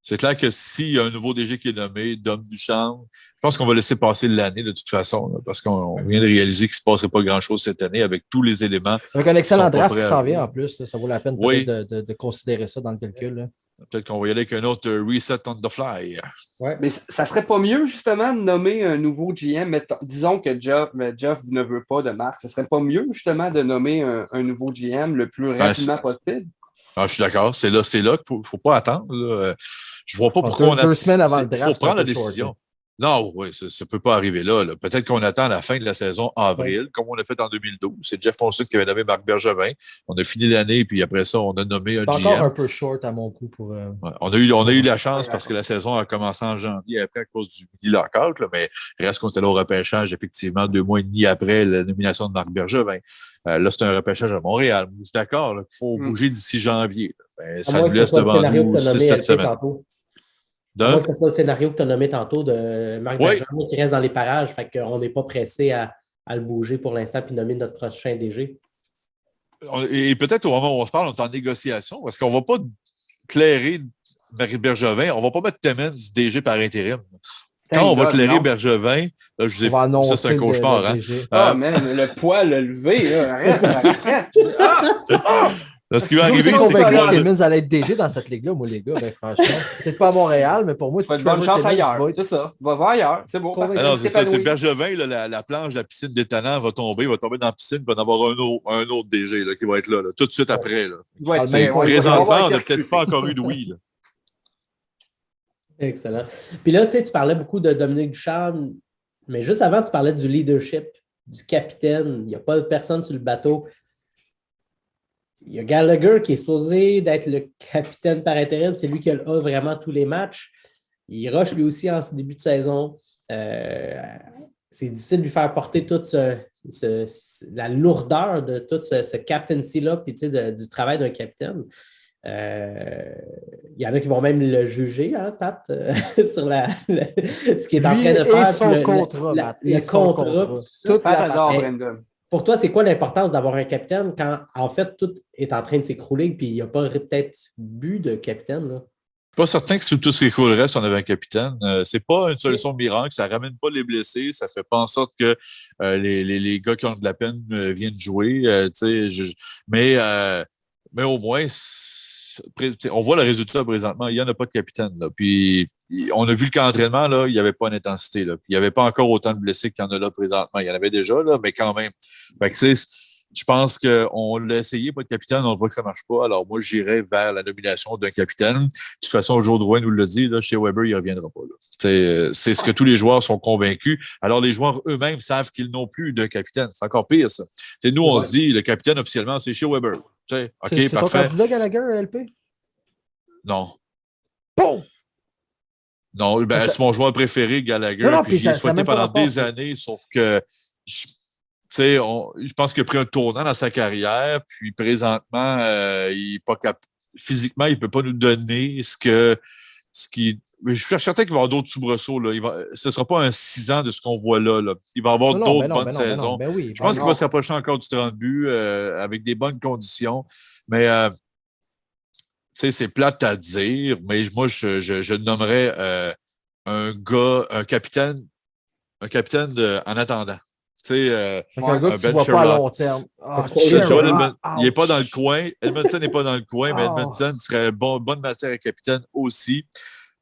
C'est clair que s'il y a un nouveau DG qui est nommé, Dom Duchamp, je pense qu'on va laisser passer l'année de toute façon, là, parce qu'on vient de réaliser qu'il ne se passerait pas grand-chose cette année avec tous les éléments. Avec un excellent draft qui s'en vient en plus, là, ça vaut la peine de considérer ça dans le calcul. Là. Peut-être qu'on va y aller avec un autre reset on the fly. Ouais. Mais ça serait pas mieux, justement, de nommer un nouveau GM, mais disons que Jeff ne veut pas de marque. Ce serait pas mieux, justement, de nommer un nouveau GM le plus rapidement possible? Ah, je suis d'accord. C'est là qu'il ne faut pas attendre. Là. Je ne vois pas pourquoi on a... 2 semaines avant le draft. Il faut prendre la décision. Short, non, oui, ça ne peut pas arriver là. Peut-être qu'on attend la fin de la saison avril, comme on a fait en 2012. C'est Jeff Molson qui avait nommé Marc Bergevin. On a fini l'année, puis après ça, on a nommé un GM. Encore un peu short à mon coup. Ouais, on a eu la chance parce que la saison a commencé en janvier après à cause du mini-lockout, mais reste qu'on était là au repêchage, effectivement, 2 mois et demi après la nomination de Marc Bergevin. Là, c'est un repêchage à Montréal. Je suis d'accord qu'il faut bouger d'ici janvier. Ça nous laisse devant nous 6-7 semaines. Moi, c'est ça le scénario que tu as nommé tantôt de Marc Bergevin qui reste dans les parages. Fait qu'on n'est pas pressé à le bouger pour l'instant puis nommer notre prochain DG. Et peut-être au moment où on se parle, on est en négociation parce qu'on ne va pas clairer Marc Bergevin, on ne va pas mettre Timmins DG par intérim. Quand on va clairer Bergevin, là, je vous ai ça, c'est un cauchemar. Hein? Man, le poil levé, là. Arrête. Là, ce qui va arriver, c'est que Timmins allait être DG dans cette ligue-là, moi, les gars. Ben, franchement, peut-être pas à Montréal, mais pour moi, c'est une bonne chance ailleurs. C'est ça. Va voir ailleurs. C'est beau. Alors, c'est ça. Bergevin, là, la planche de la piscine d'étonnant va tomber dans la piscine, il va y en avoir un autre DG là, qui va être là, tout de suite après. Là. Présentement, on n'a peut-être pas encore eu de oui. Là. Excellent. Puis là, tu parlais beaucoup de Dominique Ducharme, mais juste avant, tu parlais du leadership, du capitaine. Il n'y a pas de personne sur le bateau. Il y a Gallagher qui est supposé d'être le capitaine par intérim. C'est lui qui a vraiment tous les matchs. Il rush lui aussi en ce début de saison. C'est difficile de lui faire porter toute la lourdeur de tout ce captaincy-là puis du travail d'un capitaine. Il y en a qui vont même le juger, hein, Pat, sur ce qu'il est en train de faire. Son contrat, le contrat. Tout Brandon. Pour toi, c'est quoi l'importance d'avoir un capitaine quand, en fait, tout est en train de s'écrouler et il n'y a pas peut-être but de capitaine? Là? Je ne suis pas certain que tout s'écroulerait si on avait un capitaine. Ce n'est pas une solution miracle. Ça ne ramène pas les blessés. Ça ne fait pas en sorte que les gars qui ont de la peine viennent jouer. Mais au moins, on voit le résultat présentement. Il n'y en a pas de capitaine. Là. Puis, on a vu le camp d'entraînement, là, il n'y avait pas d'intensité. Là. Il n'y avait pas encore autant de blessés qu'il y en a là présentement. Il y en avait déjà, là, mais quand même. Fait que je pense qu'on l'a essayé, pas de capitaine, on voit que ça ne marche pas. Alors, moi, j'irais vers la nomination d'un capitaine. De toute façon, Joe Drouin nous l'a dit, là, chez Weber, il ne reviendra pas. Là. C'est ce que tous les joueurs sont convaincus. Alors, les joueurs eux-mêmes savent qu'ils n'ont plus de capitaine. C'est encore pire, ça. Nous, on se dit, le capitaine, officiellement, c'est chez Weber. OK, c'est parfait. ton candidat Gallagher, LP? Non. Bon! Non, c'est mon joueur préféré, Gallagher. Non, puis j'ai souhaité pendant des années, sauf que je pense qu'il a pris un tournant dans sa carrière, puis présentement, il est pas physiquement, il ne peut pas nous donner ce qui. Je suis certain qu'il va y avoir d'autres soubresauts. Là. Ce ne sera pas un 6 ans de ce qu'on voit là. Il va y avoir d'autres bonnes saisons. Je pense qu'il va se rapprocher encore du 30 buts avec des bonnes conditions. Mais c'est plate à dire, mais moi, je nommerais un capitaine en attendant. Un gars que tu ne vois pas à long terme. Il n'est pas dans le coin. Edmondson n'est pas dans le coin, mais Edmondson serait bonne matière à capitaine aussi,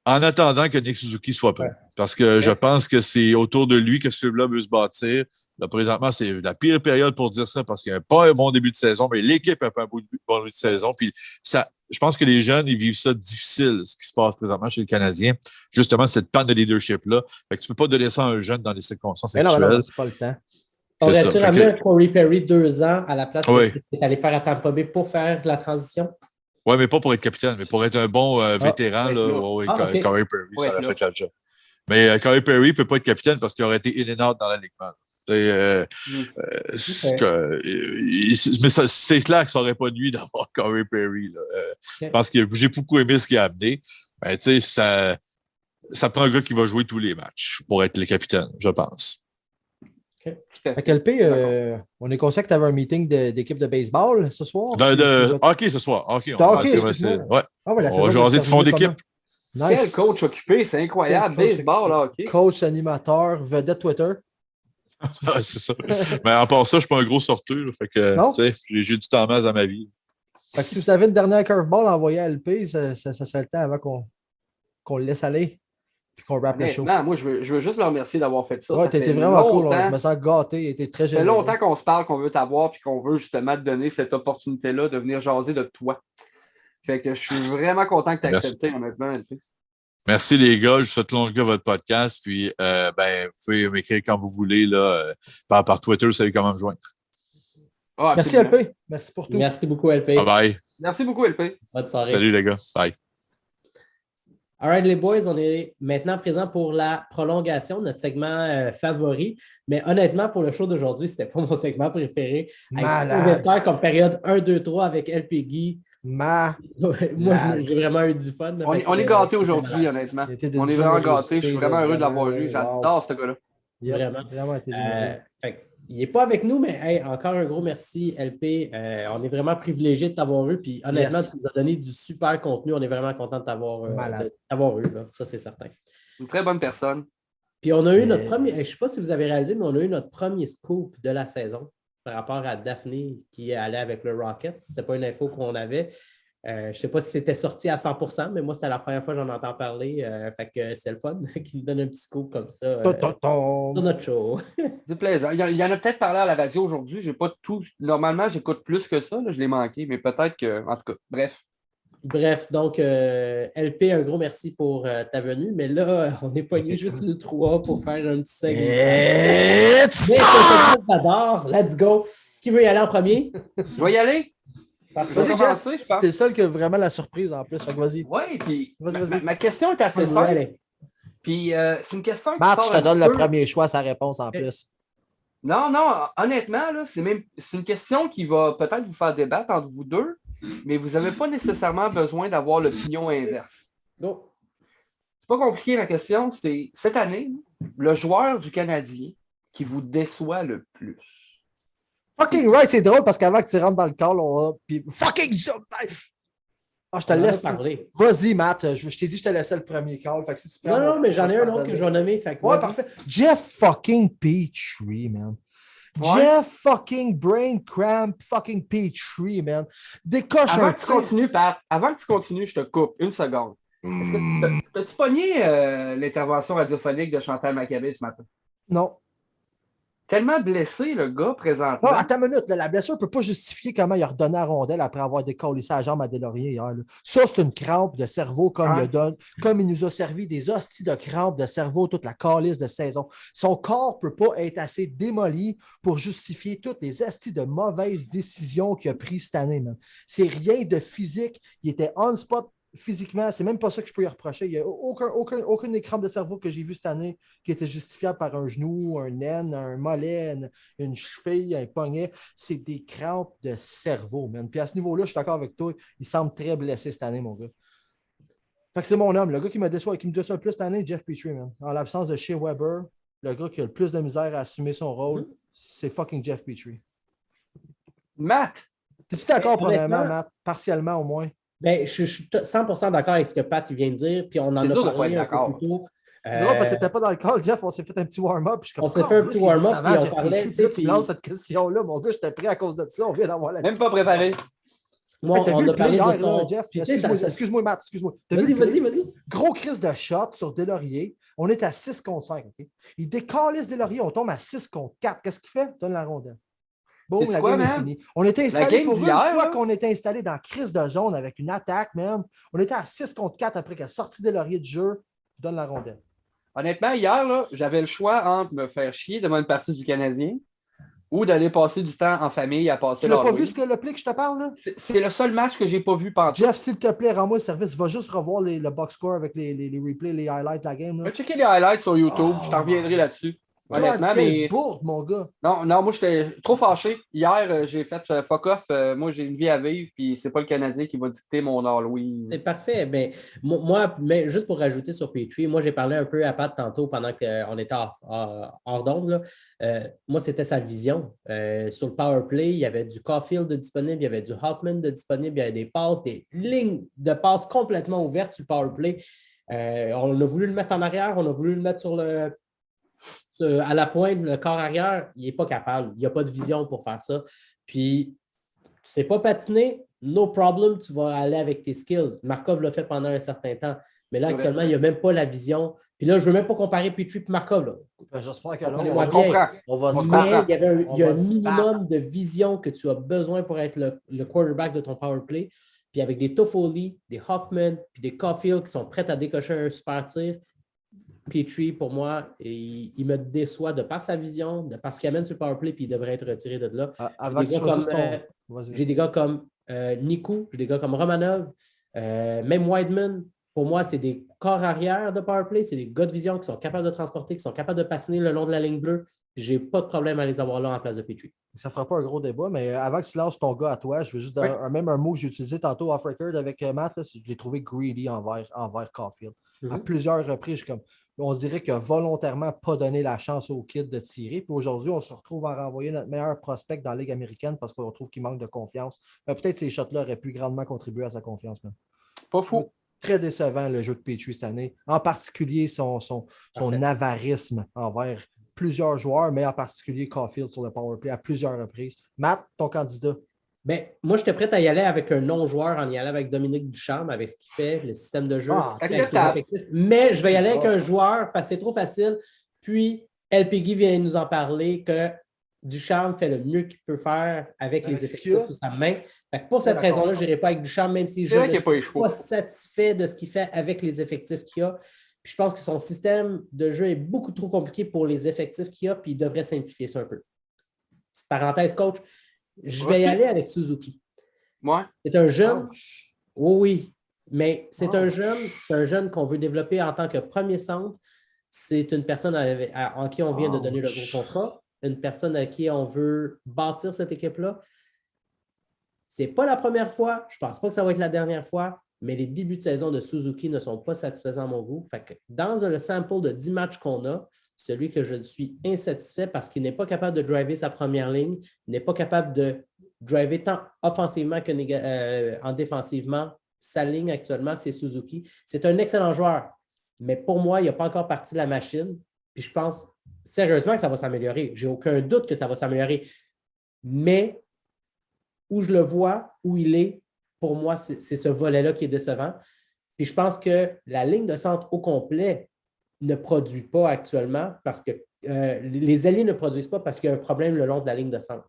en attendant que Nick Suzuki soit prêt. Parce que je pense que c'est autour de lui que ce club-là veut se bâtir. Là, présentement, c'est la pire période pour dire ça parce qu'il n'y a pas un bon début de saison, mais l'équipe n'a pas un bon début de saison. Puis je pense que les jeunes, ils vivent ça difficile, ce qui se passe présentement chez les Canadiens. Justement, cette panne de leadership-là. Fait que tu ne peux pas donner ça à un jeune dans les circonstances actuelles. Non, c'est pas le temps. Aurais-tu ramené un Corey Perry 2 ans à la place oui. que tu es allé faire à Tampa Bay pour faire la transition? Oui, mais pas pour être capitaine, mais pour être un bon vétéran. Okay. Corey Perry, ça aurait fait le job. Mais Corey Perry ne peut pas être capitaine parce qu'il aurait été in and out dans l'alignement. Mais c'est clair que ça n'aurait pas de nuit d'avoir Corey Perry. Parce que j'ai beaucoup aimé ce qu'il a amené. Ben, ça prend un gars qui va jouer tous les matchs pour être le capitaine, je pense. Fait que LP, on est conscient que tu avais un meeting d'équipe de baseball ce soir? Hockey ce soir. Hockey, ouais. On va jaser de fond d'équipe. Nice. Quel coach occupé, c'est incroyable. Baseball, hockey. Coach, animateur, vedette Twitter. C'est ça. Mais à part ça, je ne suis pas un gros sorteur. Fait que j'ai du temps masse dans ma vie. Fait que si vous avez une dernière curveball envoyée à LP, ça serait le temps avant qu'on le laisse aller. Puis qu'on rappe le show. Moi, je veux juste le remercier d'avoir fait ça. Ouais, t'étais vraiment cool. Je me sens gâté. T'es très généreux. Ça fait longtemps qu'on se parle, qu'on veut t'avoir, puis qu'on veut justement te donner cette opportunité-là de venir jaser de toi. Fait que je suis vraiment content que tu aies accepté, honnêtement, LP. Merci les gars. Je vous souhaite longue vie à votre podcast. Puis, vous pouvez m'écrire quand vous voulez là, par Twitter. Vous savez comment me joindre. Merci LP. Merci pour tout. Merci beaucoup LP. Bye bye. Merci beaucoup LP. Bonne soirée. Salut les gars. Bye. All right, les boys, on est maintenant présents pour la prolongation, notre segment favori. Mais honnêtement, pour le show d'aujourd'hui, ce n'était pas mon segment préféré. Avec faire comme période 1, 2, 3 avec LP Guy. Moi, j'ai vraiment eu du fun. On est gâtés aujourd'hui, honnêtement. On est vraiment gâtés. Je suis vraiment heureux de l'avoir eu. J'adore ce gars-là. Vraiment été il n'est pas avec nous, mais encore un gros merci, LP. On est vraiment privilégié de t'avoir eu. Puis honnêtement, tu nous as donné du super contenu. On est vraiment content de t'avoir eu. Là. Ça, c'est certain. Une très bonne personne. Puis on a eu notre premier, je ne sais pas si vous avez réalisé, mais on a eu notre premier scoop de la saison par rapport à Daphné qui allait avec le Rocket. Ce n'était pas une info qu'on avait. Je ne sais pas si c'était sorti à 100%, mais moi, c'était la première fois que j'en entends parler. Fait que c'est le fun qui nous donne un petit scoop comme ça sur notre show. C'est plaisant. Il y en a peut-être parlé à la radio aujourd'hui. J'ai pas tout. Normalement, j'écoute plus que ça. Là, je l'ai manqué, mais peut-être que. En tout cas, bref, donc LP, un gros merci pour ta venue. Mais là, on est pognés juste nous trois pour faire un petit segment. J'adore. Let's go. Qui veut y aller en premier? Je vais y aller. Vas-y, Jeff. T'es le seul qui a vraiment la surprise en plus. Fait que vas-y. Oui, puis ma question est assez simple. Puis c'est une question qui Matt, je te donne le premier choix, sa réponse en plus. Non, honnêtement, là, c'est une question qui va peut-être vous faire débattre entre vous deux, mais vous n'avez pas nécessairement besoin d'avoir l'opinion inverse. Non. C'est pas compliqué la question. C'est cette année, le joueur du Canadien qui vous déçoit le plus. Fucking right, c'est drôle parce qu'avant que tu rentres dans le call, on va. Puis fucking. Je te laisse parler. Vas-y, Matt. Je t'ai dit que je te laissais le premier call. Fait que si tu non, mais j'en ai un autre que je vais nommer. Fait que parfait. Jeff fucking Petrie, man. Ouais. Jeff fucking Brain Cramp fucking Petrie, man. Décoche avant que tu continues, Pat, avant que tu continues, je te coupe une seconde. T'as-tu pogné l'intervention radiophonique de Chantal Maccabé ce matin? Non. Tellement blessé, le gars, présentement. Non, attends une minute. La blessure ne peut pas justifier comment il a redonné à rondelle après avoir décollé sa jambe à Deslauriers hier. Là. Ça, c'est une crampe de cerveau comme il nous a servi des hosties de crampe de cerveau toute la calice de saison. Son corps ne peut pas être assez démoli pour justifier toutes les hosties de mauvaises décisions qu'il a prises cette année. Man. C'est rien de physique. Il était on-spot physiquement, c'est même pas ça que je peux y reprocher. Il n'y a aucun écran de cerveau que j'ai vu cette année qui était justifiable par un genou, un naine, un mollet, une cheville, un poignet. C'est des crampes de cerveau, man. Puis à ce niveau-là, je suis d'accord avec toi, il semble très blessé cette année, mon gars. Fait que c'est mon homme. Le gars qui me déçoit le plus cette année, Jeff Petrie, man. En l'absence de Shea Weber, le gars qui a le plus de misère à assumer son rôle, c'est fucking Jeff Petrie. Matt! T'es-tu d'accord, premièrement, Matt? Partiellement, au moins. Ben, je suis 100% d'accord avec ce que Pat vient de dire, puis on en a parlé un peu plus tôt. Non, parce que c'était pas dans le call, Jeff, on s'est fait un petit warm-up. On s'est fait un petit warm-up, puis on parlait... Tu lances cette question-là, mon gars, j'étais prêt à cause de ça, on vient d'avoir la même pas préparé. Moi, on a parlé de son... Jeff. Excuse-moi, Matt, excuse-moi. Vas-y. Gros crise de shot sur Deslauriers. On est à 6 contre 5, OK? Il décalisse Deslauriers, on tombe à 6 contre 4. Qu'est-ce qu'il fait? Donne la rondelle. Boum, la game est finie. On était installé pour une fois qu'on était installé dans crise de zone avec une attaque, man. On était à 6 contre 4 après qu'elle sortie des lauriers du jeu, donne la rondelle. Honnêtement, hier, là, j'avais le choix entre me faire chier devant une partie du Canadien ou d'aller passer du temps en famille à passer l'Halloween. Tu n'as pas vu le play que je te parle, là? C'est le seul match que je n'ai pas vu pendant. Jeff, s'il te plaît, rends-moi le service. Va juste revoir le box score avec les replays, les highlights de la game. Je vais checker les highlights sur YouTube. Je t'en reviendrai là-dessus. Honnêtement, mais. Bourde, mon gars. Non, moi, j'étais trop fâché. Hier, j'ai fait fuck off. Moi, j'ai une vie à vivre, puis c'est pas le Canadien qui va dicter mon Halloween. C'est parfait. Ben, moi, mais juste pour rajouter sur Petrie, moi, j'ai parlé un peu à Pat tantôt pendant qu'on était hors d'onde. Moi, c'était sa vision. Sur le power play, il y avait du Caulfield de disponible, il y avait du Hoffman de disponible, il y avait des passes, des lignes de passes complètement ouvertes sur le power play. On a voulu le mettre en arrière, on a voulu le mettre à la pointe, le corps arrière, il n'est pas capable. Il n'y a pas de vision pour faire ça. Puis, tu ne sais pas patiner, no problem, tu vas aller avec tes skills. Markov l'a fait pendant un certain temps. Mais là, actuellement, il n'y a même pas la vision. Puis là, je ne veux même pas comparer Petrie et Markov. Là. J'espère que là, on va se battre. Il y a un minimum de vision que tu as besoin pour être le quarterback de ton power play. Puis avec des Toffoli, des Hoffman, puis des Caulfield qui sont prêts à décocher un super tir, Petrie, pour moi, il me déçoit de par sa vision, de par ce qu'il amène sur le powerplay, puis il devrait être retiré de là. J'ai des gars comme Nikou, j'ai des gars comme Romanov, même Wideman. Pour moi, c'est des corps arrière de powerplay, c'est des gars de vision qui sont capables de transporter, qui sont capables de patiner le long de la ligne bleue. Je n'ai pas de problème à les avoir là en place de Petrie. Ça ne fera pas un gros débat, mais avant que tu lances ton gars à toi, je veux juste même un mot que j'ai utilisé tantôt off-record avec Matt, là, je l'ai trouvé greedy envers Caulfield. À plusieurs reprises, on dirait qu'il n'a volontairement pas donné la chance au kid de tirer. Puis aujourd'hui, on se retrouve à renvoyer notre meilleur prospect dans la Ligue américaine parce qu'on trouve qu'il manque de confiance. Mais peut-être que ces shots-là auraient pu grandement contribuer à sa confiance. Même. Pas fou. Très décevant le jeu de Petrie cette année. En particulier son avarisme envers plusieurs joueurs, mais en particulier Caulfield sur le powerplay à plusieurs reprises. Matt, ton candidat? Ben, moi, j'étais prêt à y aller avec un non-joueur, en y aller avec Dominique Ducharme, avec ce qu'il fait, le système de jeu. Mais je vais y aller avec un joueur parce que c'est trop facile. Puis, LPG vient nous en parler que Ducharme fait le mieux qu'il peut faire avec les effectifs sous sa main. Fait que pour cette raison-là, je n'irai pas avec Ducharme, même si je ne suis pas satisfait de ce qu'il fait avec les effectifs qu'il a. Puis je pense que son système de jeu est beaucoup trop compliqué pour les effectifs qu'il a, puis il devrait simplifier ça un peu. Petite parenthèse, coach. Je vais y aller avec Suzuki. Ouais. C'est un jeune. Oui. Mais c'est un jeune qu'on veut développer en tant que premier centre. C'est une personne en qui on vient de donner le gros contrat. Une personne à qui on veut bâtir cette équipe-là. Ce n'est pas la première fois. Je ne pense pas que ça va être la dernière fois. Mais les débuts de saison de Suzuki ne sont pas satisfaisants à mon goût. Fait que dans le sample de 10 matchs qu'on a, celui que je suis insatisfait parce qu'il n'est pas capable de driver sa première ligne, il n'est pas capable de driver tant offensivement qu'en défensivement. Sa ligne actuellement, c'est Suzuki. C'est un excellent joueur, mais pour moi, il n'a pas encore parti de la machine. Puis je pense sérieusement que ça va s'améliorer. Je n'ai aucun doute que ça va s'améliorer. Mais où je le vois, où il est, pour moi, c'est ce volet-là qui est décevant. Puis je pense que la ligne de centre au complet ne produit pas actuellement parce que les alliés ne produisent pas parce qu'il y a un problème le long de la ligne de centre.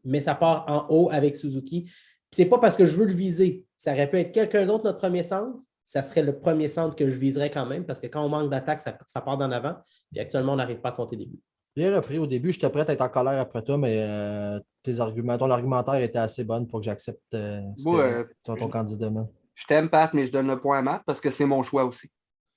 Mais ça part en haut avec Suzuki. Puis c'est pas parce que je veux le viser. Ça aurait pu être quelqu'un d'autre, notre premier centre. Ça serait le premier centre que je viserais quand même parce que quand on manque d'attaque, ça part d'en avant. Puis actuellement, on n'arrive pas à compter des buts. Bien repris au début, j'étais prêt à être en colère après toi, mais ton argumentaire était assez bon pour que j'accepte ton candidat. Je t'aime, Pat, mais je donne le point à Matt parce que c'est mon choix aussi.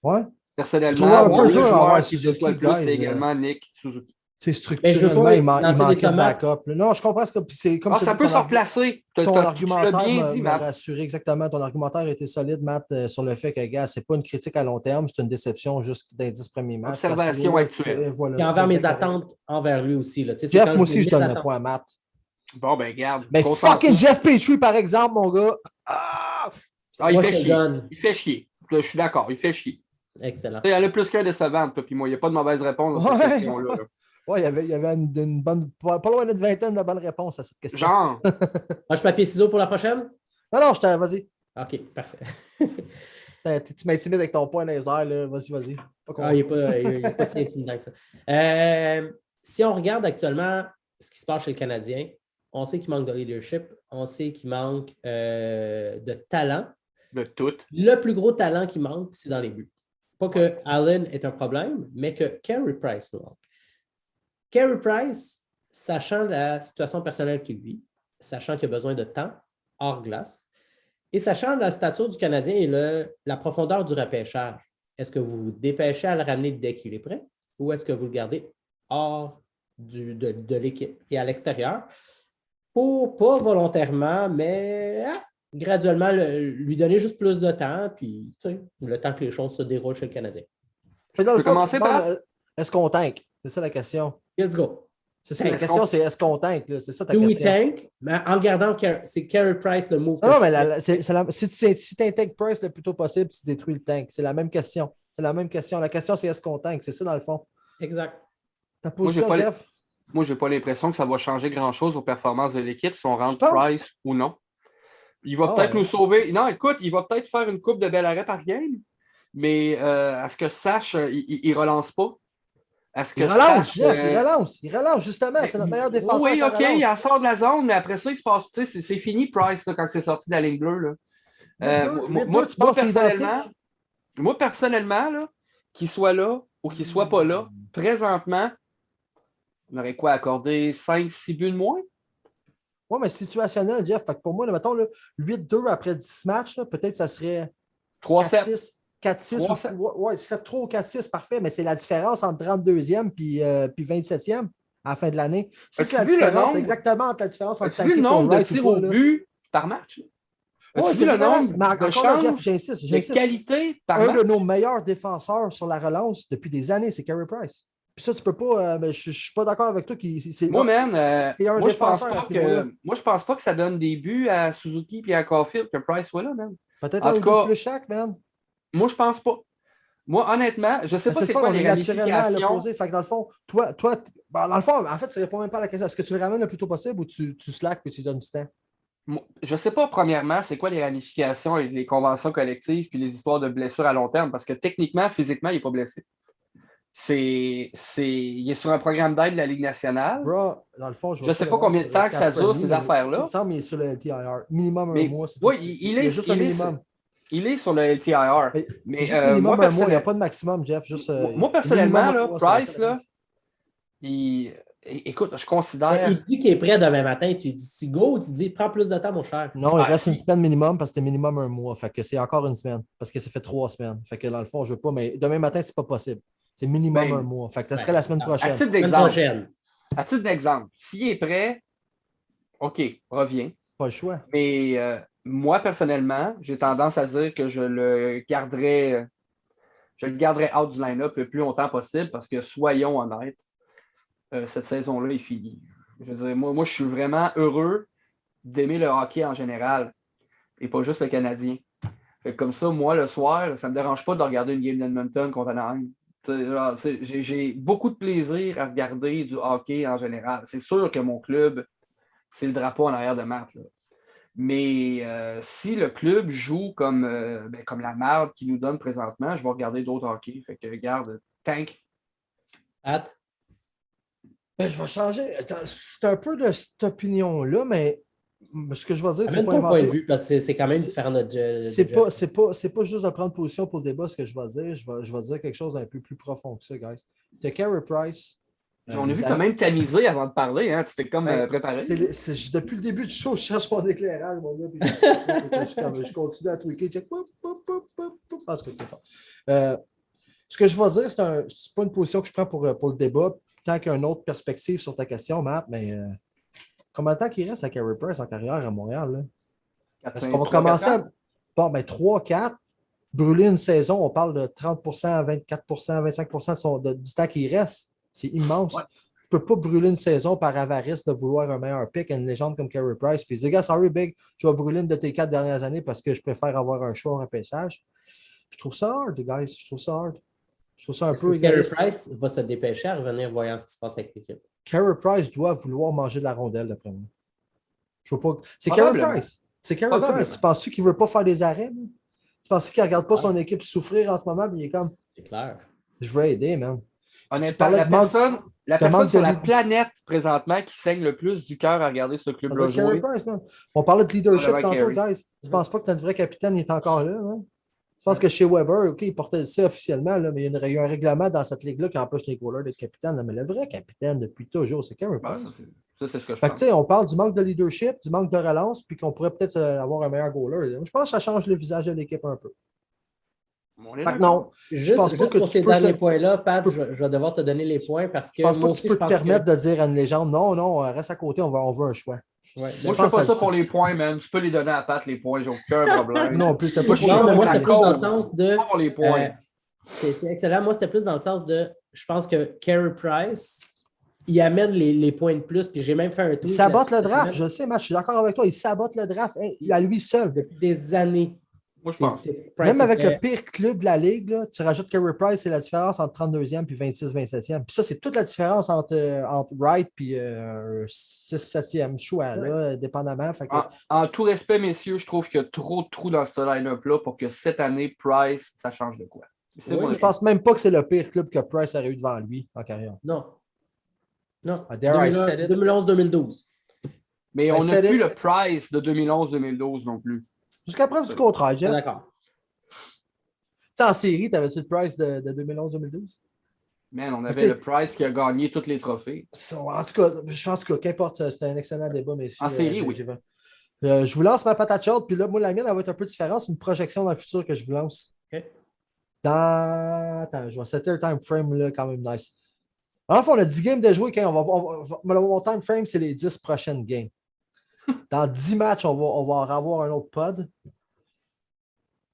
Ouais. Personnellement, le joueur qui se soit le plus, c'est également Nick Suzuki. C'est structurellement, il manque de backup. Non, je comprends ce que c'est comme ça peut se replacer. Ton argumentaire m'a rassuré exactement. Ton argumentaire était solide, Matt, sur le fait que, gars, c'est pas une critique à long terme, c'est une déception juste des 10 premiers matchs. Observation actuelle. Et envers mes attentes envers lui aussi. Là. Jeff, moi aussi, je donne le point à Matt. Bon, ben, garde. Mais fucking Jeff Petrie, par exemple, mon gars. Il fait chier. Il fait chier. Je suis d'accord, il fait chier. Excellent. Il y en a plus qu'un décevant, puis moi, il n'y a pas de mauvaise réponse à cette question-là. Oui, il y avait une bonne, pas loin d'une vingtaine de bonnes réponses à cette question. Genre. Moi, papier ciseaux pour la prochaine? Non, vas-y. OK, parfait. Tu m'intimides avec ton point laser, là. Vas-y. Il n'est pas si intimidant que ça. Si on regarde actuellement ce qui se passe chez le Canadien. On sait qu'il manque de leadership. On sait qu'il manque de talent. De tout. Le plus gros talent qui manque, c'est dans les buts. Pas que Allen est un problème, mais que Carey Price nous manque. Carey Price, sachant la situation personnelle qu'il vit, sachant qu'il a besoin de temps hors glace, et sachant la stature du Canadien et la profondeur du repêchage, est-ce que vous vous dépêchez à le ramener dès qu'il est prêt ou est-ce que vous le gardez hors de l'équipe et à l'extérieur pour, pas volontairement, mais graduellement lui donner juste plus de temps, puis le temps que les choses se déroulent chez le Canadien. Dans le fond, est-ce qu'on tank? C'est ça la question. Let's go. C'est ça, la question, c'est est-ce qu'on tank? C'est ça ta question. Do we tank? Mais en gardant, c'est Carey Price le move. Non, mais si tu intègres Price le plus tôt possible, tu détruis le tank. C'est la même question. La question, c'est est-ce qu'on tank? C'est ça, dans le fond. Exact. Ta position, Jeff? Moi, je n'ai pas l'impression que ça va changer grand-chose aux performances de l'équipe si on rentre Price ou non. Il va peut-être nous sauver. Non, écoute, il va peut-être faire une coupe de bel arrêt par game, mais est-ce que Sache, il ne relance pas? Il relance, justement. C'est notre meilleur défenseur. Oui, OK, il sort de la zone, mais après ça, il se passe, c'est fini Price là, quand c'est sorti de la ligne bleue. Moi, personnellement, là, qu'il soit là ou qu'il ne soit pas là, présentement, on aurait quoi accordé 5-6 buts de moins? Oui, mais situationnel, Jeff. Fait que pour moi, là, mettons 8-2 après 10 matchs, là, peut-être que ça serait 3-7. 4-6, ouais, 7-3 ou 4-6, parfait, mais c'est la différence entre 32e puis 27e à la fin de l'année. Si c'est la différence, c'est exactement entre la différence entre le nombre de tirs au but par match. Oui, c'est le nombre de chances, Jeff, j'insiste. De qualité par match. Un de nos meilleurs défenseurs sur la relance depuis des années, c'est Carey Price. Puis ça, tu peux pas. Je ne suis pas d'accord avec toi. Moi, je pense pas que ça donne des buts à Suzuki et à Caulfield que Price soit là, man. Peut-être un peu plus chaque, man. Moi, je pense pas. Moi, honnêtement, je ne sais pas c'est quoi les ramifications. Fait que dans le fond, toi dans le fond, en fait, tu ne réponds même pas à la question. Est-ce que tu le ramènes le plus tôt possible ou tu slack et tu donnes du temps? Je ne sais pas, premièrement, c'est quoi les ramifications et les conventions collectives puis les histoires de blessures à long terme, parce que techniquement, physiquement, il n'est pas blessé. Il est sur un programme d'aide de la Ligue nationale. Bro, dans le fond, je ne sais pas combien de temps que ça dure, ces affaires-là. Il me semble qu'il est sur le LTIR. Minimum un mois. Oui, il est juste un minimum. Il est sur le LTIR. Mais juste minimum un mois, il n'y a pas de maximum, Jeff. Moi, personnellement, là, Price, là, écoute, je considère. Il dit qu'il est prêt demain matin. Tu dis go ou tu dis prends plus de temps, mon cher? Non, il reste une semaine minimum parce que c'est minimum un mois. Fait que c'est encore une semaine. Parce que ça fait 3 semaines. Fait que dans le fond, je ne veux pas, mais demain matin, c'est pas possible. C'est minimum un mois. Fait que ça serait la semaine prochaine. À titre d'exemple, s'il est prêt, OK, reviens. Pas le choix. Mais moi, personnellement, j'ai tendance à dire que je le garderais out du line-up le plus longtemps possible parce que, soyons honnêtes, cette saison-là est finie. Je veux dire, moi, je suis vraiment heureux d'aimer le hockey en général et pas juste le Canadien. Fait que comme ça, moi, le soir, ça ne me dérange pas de regarder une game d'Edmonton contre Anaheim. J'ai beaucoup de plaisir à regarder du hockey en général. C'est sûr que mon club, c'est le drapeau en arrière de Matt. Là. Mais si le club joue comme la merde qu'il nous donne présentement, je vais regarder d'autres hockey. Fait que regarde, tank. Je vais changer. C'est un peu de cette opinion-là, mais ce que je vais dire, c'est pas un point de vue, parce que c'est quand même différent de c'est pas juste de prendre position pour le débat, ce que je vais dire. Je vais dire quelque chose d'un peu plus profond que ça, guys. De Carey Price. On a vu quand même tamisé avant de parler, hein? Tu t'es comme préparé. Depuis le début du show, je cherche mon éclairage, mon gars. Je continue à tweaker. Check. Ce que je vais dire, c'est pas une position que je prends pour le débat. Tant qu'il y a une autre perspective sur ta question, Matt, mais combien de temps qu'il reste à Carey Price en carrière à Montréal? Là? Est-ce qu'on va commencer à. Bon, 3-4, brûler une saison, on parle de 30%, 24%, 25% du temps qu'il reste. C'est immense. Ouais. Tu ne peux pas brûler une saison par avarice de vouloir un meilleur pick à une légende comme Carey Price. Puis dire, gars, sorry, Big, je vais brûler une de tes 4 dernières années parce que je préfère avoir un choix en repêchage. Je trouve ça hard, guys. Je trouve ça hard. Je trouve ça un peu égoïste. Carey Price va se dépêcher à revenir voyant ce qui se passe avec l'équipe. Carey Price doit vouloir manger de la rondelle, d'après moi. Je veux pas. C'est Carey Price. C'est Carey Price. Tu penses-tu qu'il ne veut pas faire des arrêts? Man? Tu penses qu'il ne regarde pas son équipe souffrir en ce moment? Mais il est comme. C'est clair. Je veux aider, man. Honnêtement, la personne sur la planète présentement qui saigne le plus du cœur à regarder ce club-là jouer. On parlait de leadership tantôt, guys. Tu ne penses pas que notre vrai capitaine est encore là? Hein? Tu penses que chez Weber, OK, il portait le C officiellement, là, mais il y a un règlement dans cette ligue-là qui empêche les goalers d'être capitaine. Là, mais le vrai capitaine depuis toujours, c'est Carey Price. Ça, c'est ce que je pense. On parle du manque de leadership, du manque de relance, puis qu'on pourrait peut-être avoir un meilleur goaler. Je pense que ça change le visage de l'équipe un peu. Non, juste pour ces derniers points-là, Pat, je vais devoir te donner les points parce que. Je pense pas que tu peux te permettre de dire à une légende non, reste à côté, on veut un choix. Ouais. Moi, je fais pas ça pour les points, man. Tu peux les donner à Pat, les points, j'ai aucun problème. Non, plus c'était pas moi, c'était plus dans le sens de. Pour les points. C'est excellent. Moi, c'était plus dans le sens de. Je pense que Carey Price, il amène les points de plus. Puis j'ai même fait un tweet. Il sabote le draft, je sais, Matt, je suis d'accord avec toi. Il sabote le draft à lui seul. Depuis des années. Moi, je pense. Même avec le pire club de la Ligue, là, tu rajoutes Carey Price, c'est la différence entre 32e et 26-27e. Puis ça, c'est toute la différence entre Wright et 6-7e choix, là, dépendamment. Fait que... en tout respect, messieurs, je trouve qu'il y a trop de trous dans ce line-up-là pour que cette année, Price, ça change de quoi. Je pense même pas que c'est le pire club que Price aurait eu devant lui en carrière. Non. 2011-2012. Mais on n'a plus le Price de 2011-2012 non plus. Jusqu'à preuve du contraire, Jeff. D'accord. Tu sais, en série, t'avais-tu le Price de 2011-2012? Man, on avait le Price qui a gagné tous les trophées. En tout cas, je pense que qu'importe, c'était un excellent débat, messieurs. En série, oui. Je vous lance ma patate chaude, puis là, moi, la mienne, elle va être un peu différente. C'est une projection dans le futur que je vous lance. OK. Attends, je vais setter un time frame, là, quand même nice. En fait, on a 10 games de jouer. Mon time frame, c'est les 10 prochaines games. Dans 10 matchs, on va avoir un autre pod.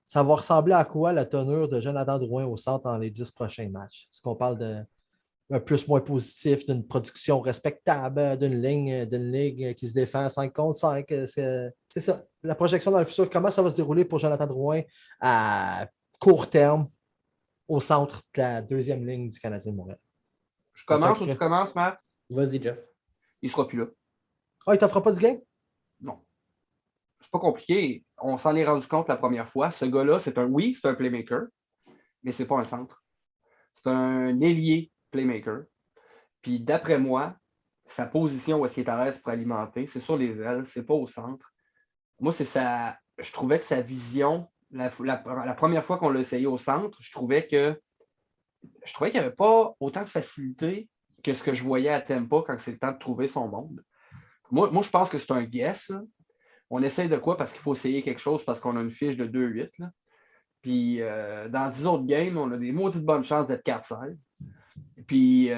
Ça va ressembler à quoi la tenue de Jonathan Drouin au centre dans les 10 prochains matchs? Est-ce qu'on parle d'un plus-moins positif, d'une production respectable, d'une ligue qui se défend 5 contre 5? C'est ça. La projection dans le futur, comment ça va se dérouler pour Jonathan Drouin à court terme au centre de la deuxième ligne du Canadien de Montréal? Je commence ou tu commences, Matt? Vas-y, Jeff. Il ne sera plus là. Ah, il ne t'offre pas du game? Non. C'est pas compliqué. On s'en est rendu compte la première fois. Ce gars-là, c'est un playmaker, mais c'est pas un centre. C'est un ailier playmaker. Puis d'après moi, sa position où est-ce qu'il est à l'aise pour alimenter, c'est sur les ailes, c'est pas au centre. Moi, c'est ça. Je trouvais que sa vision, la première fois qu'on l'a essayé au centre, je trouvais qu'il n'y avait pas autant de facilité que ce que je voyais à Tampa quand c'est le temps de trouver son monde. Moi, je pense que c'est un guess. Là. On essaye de quoi? Parce qu'il faut essayer quelque chose parce qu'on a une fiche de 2-8. Là. Puis dans 10 autres games, on a des maudites bonnes chances d'être 4-16. Puis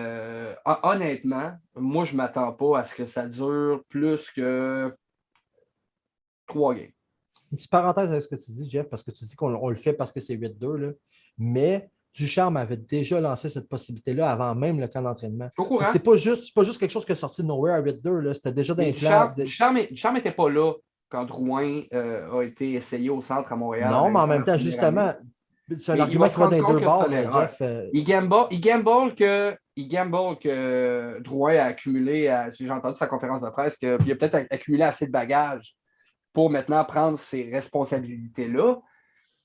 honnêtement, moi, je ne m'attends pas à ce que ça dure plus que 3 games. Une petite parenthèse avec ce que tu dis, Jeff, parce que tu dis qu'on le fait parce que c'est 8-2. Là. Mais Ducharme avait déjà lancé cette possibilité-là avant même le camp d'entraînement. C'est pas juste quelque chose qui est sorti de nowhere à 8-2. C'était déjà dans les plans. Ducharme n'était pas là quand Drouin a été essayé au centre à Montréal. Non, mais en même temps, justement, c'est un argument qui va dans les deux bords, Jeff. Il gamble que Drouin a accumulé, j'ai entendu sa conférence de presse, qu'il a peut-être accumulé assez de bagages pour maintenant prendre ces responsabilités-là.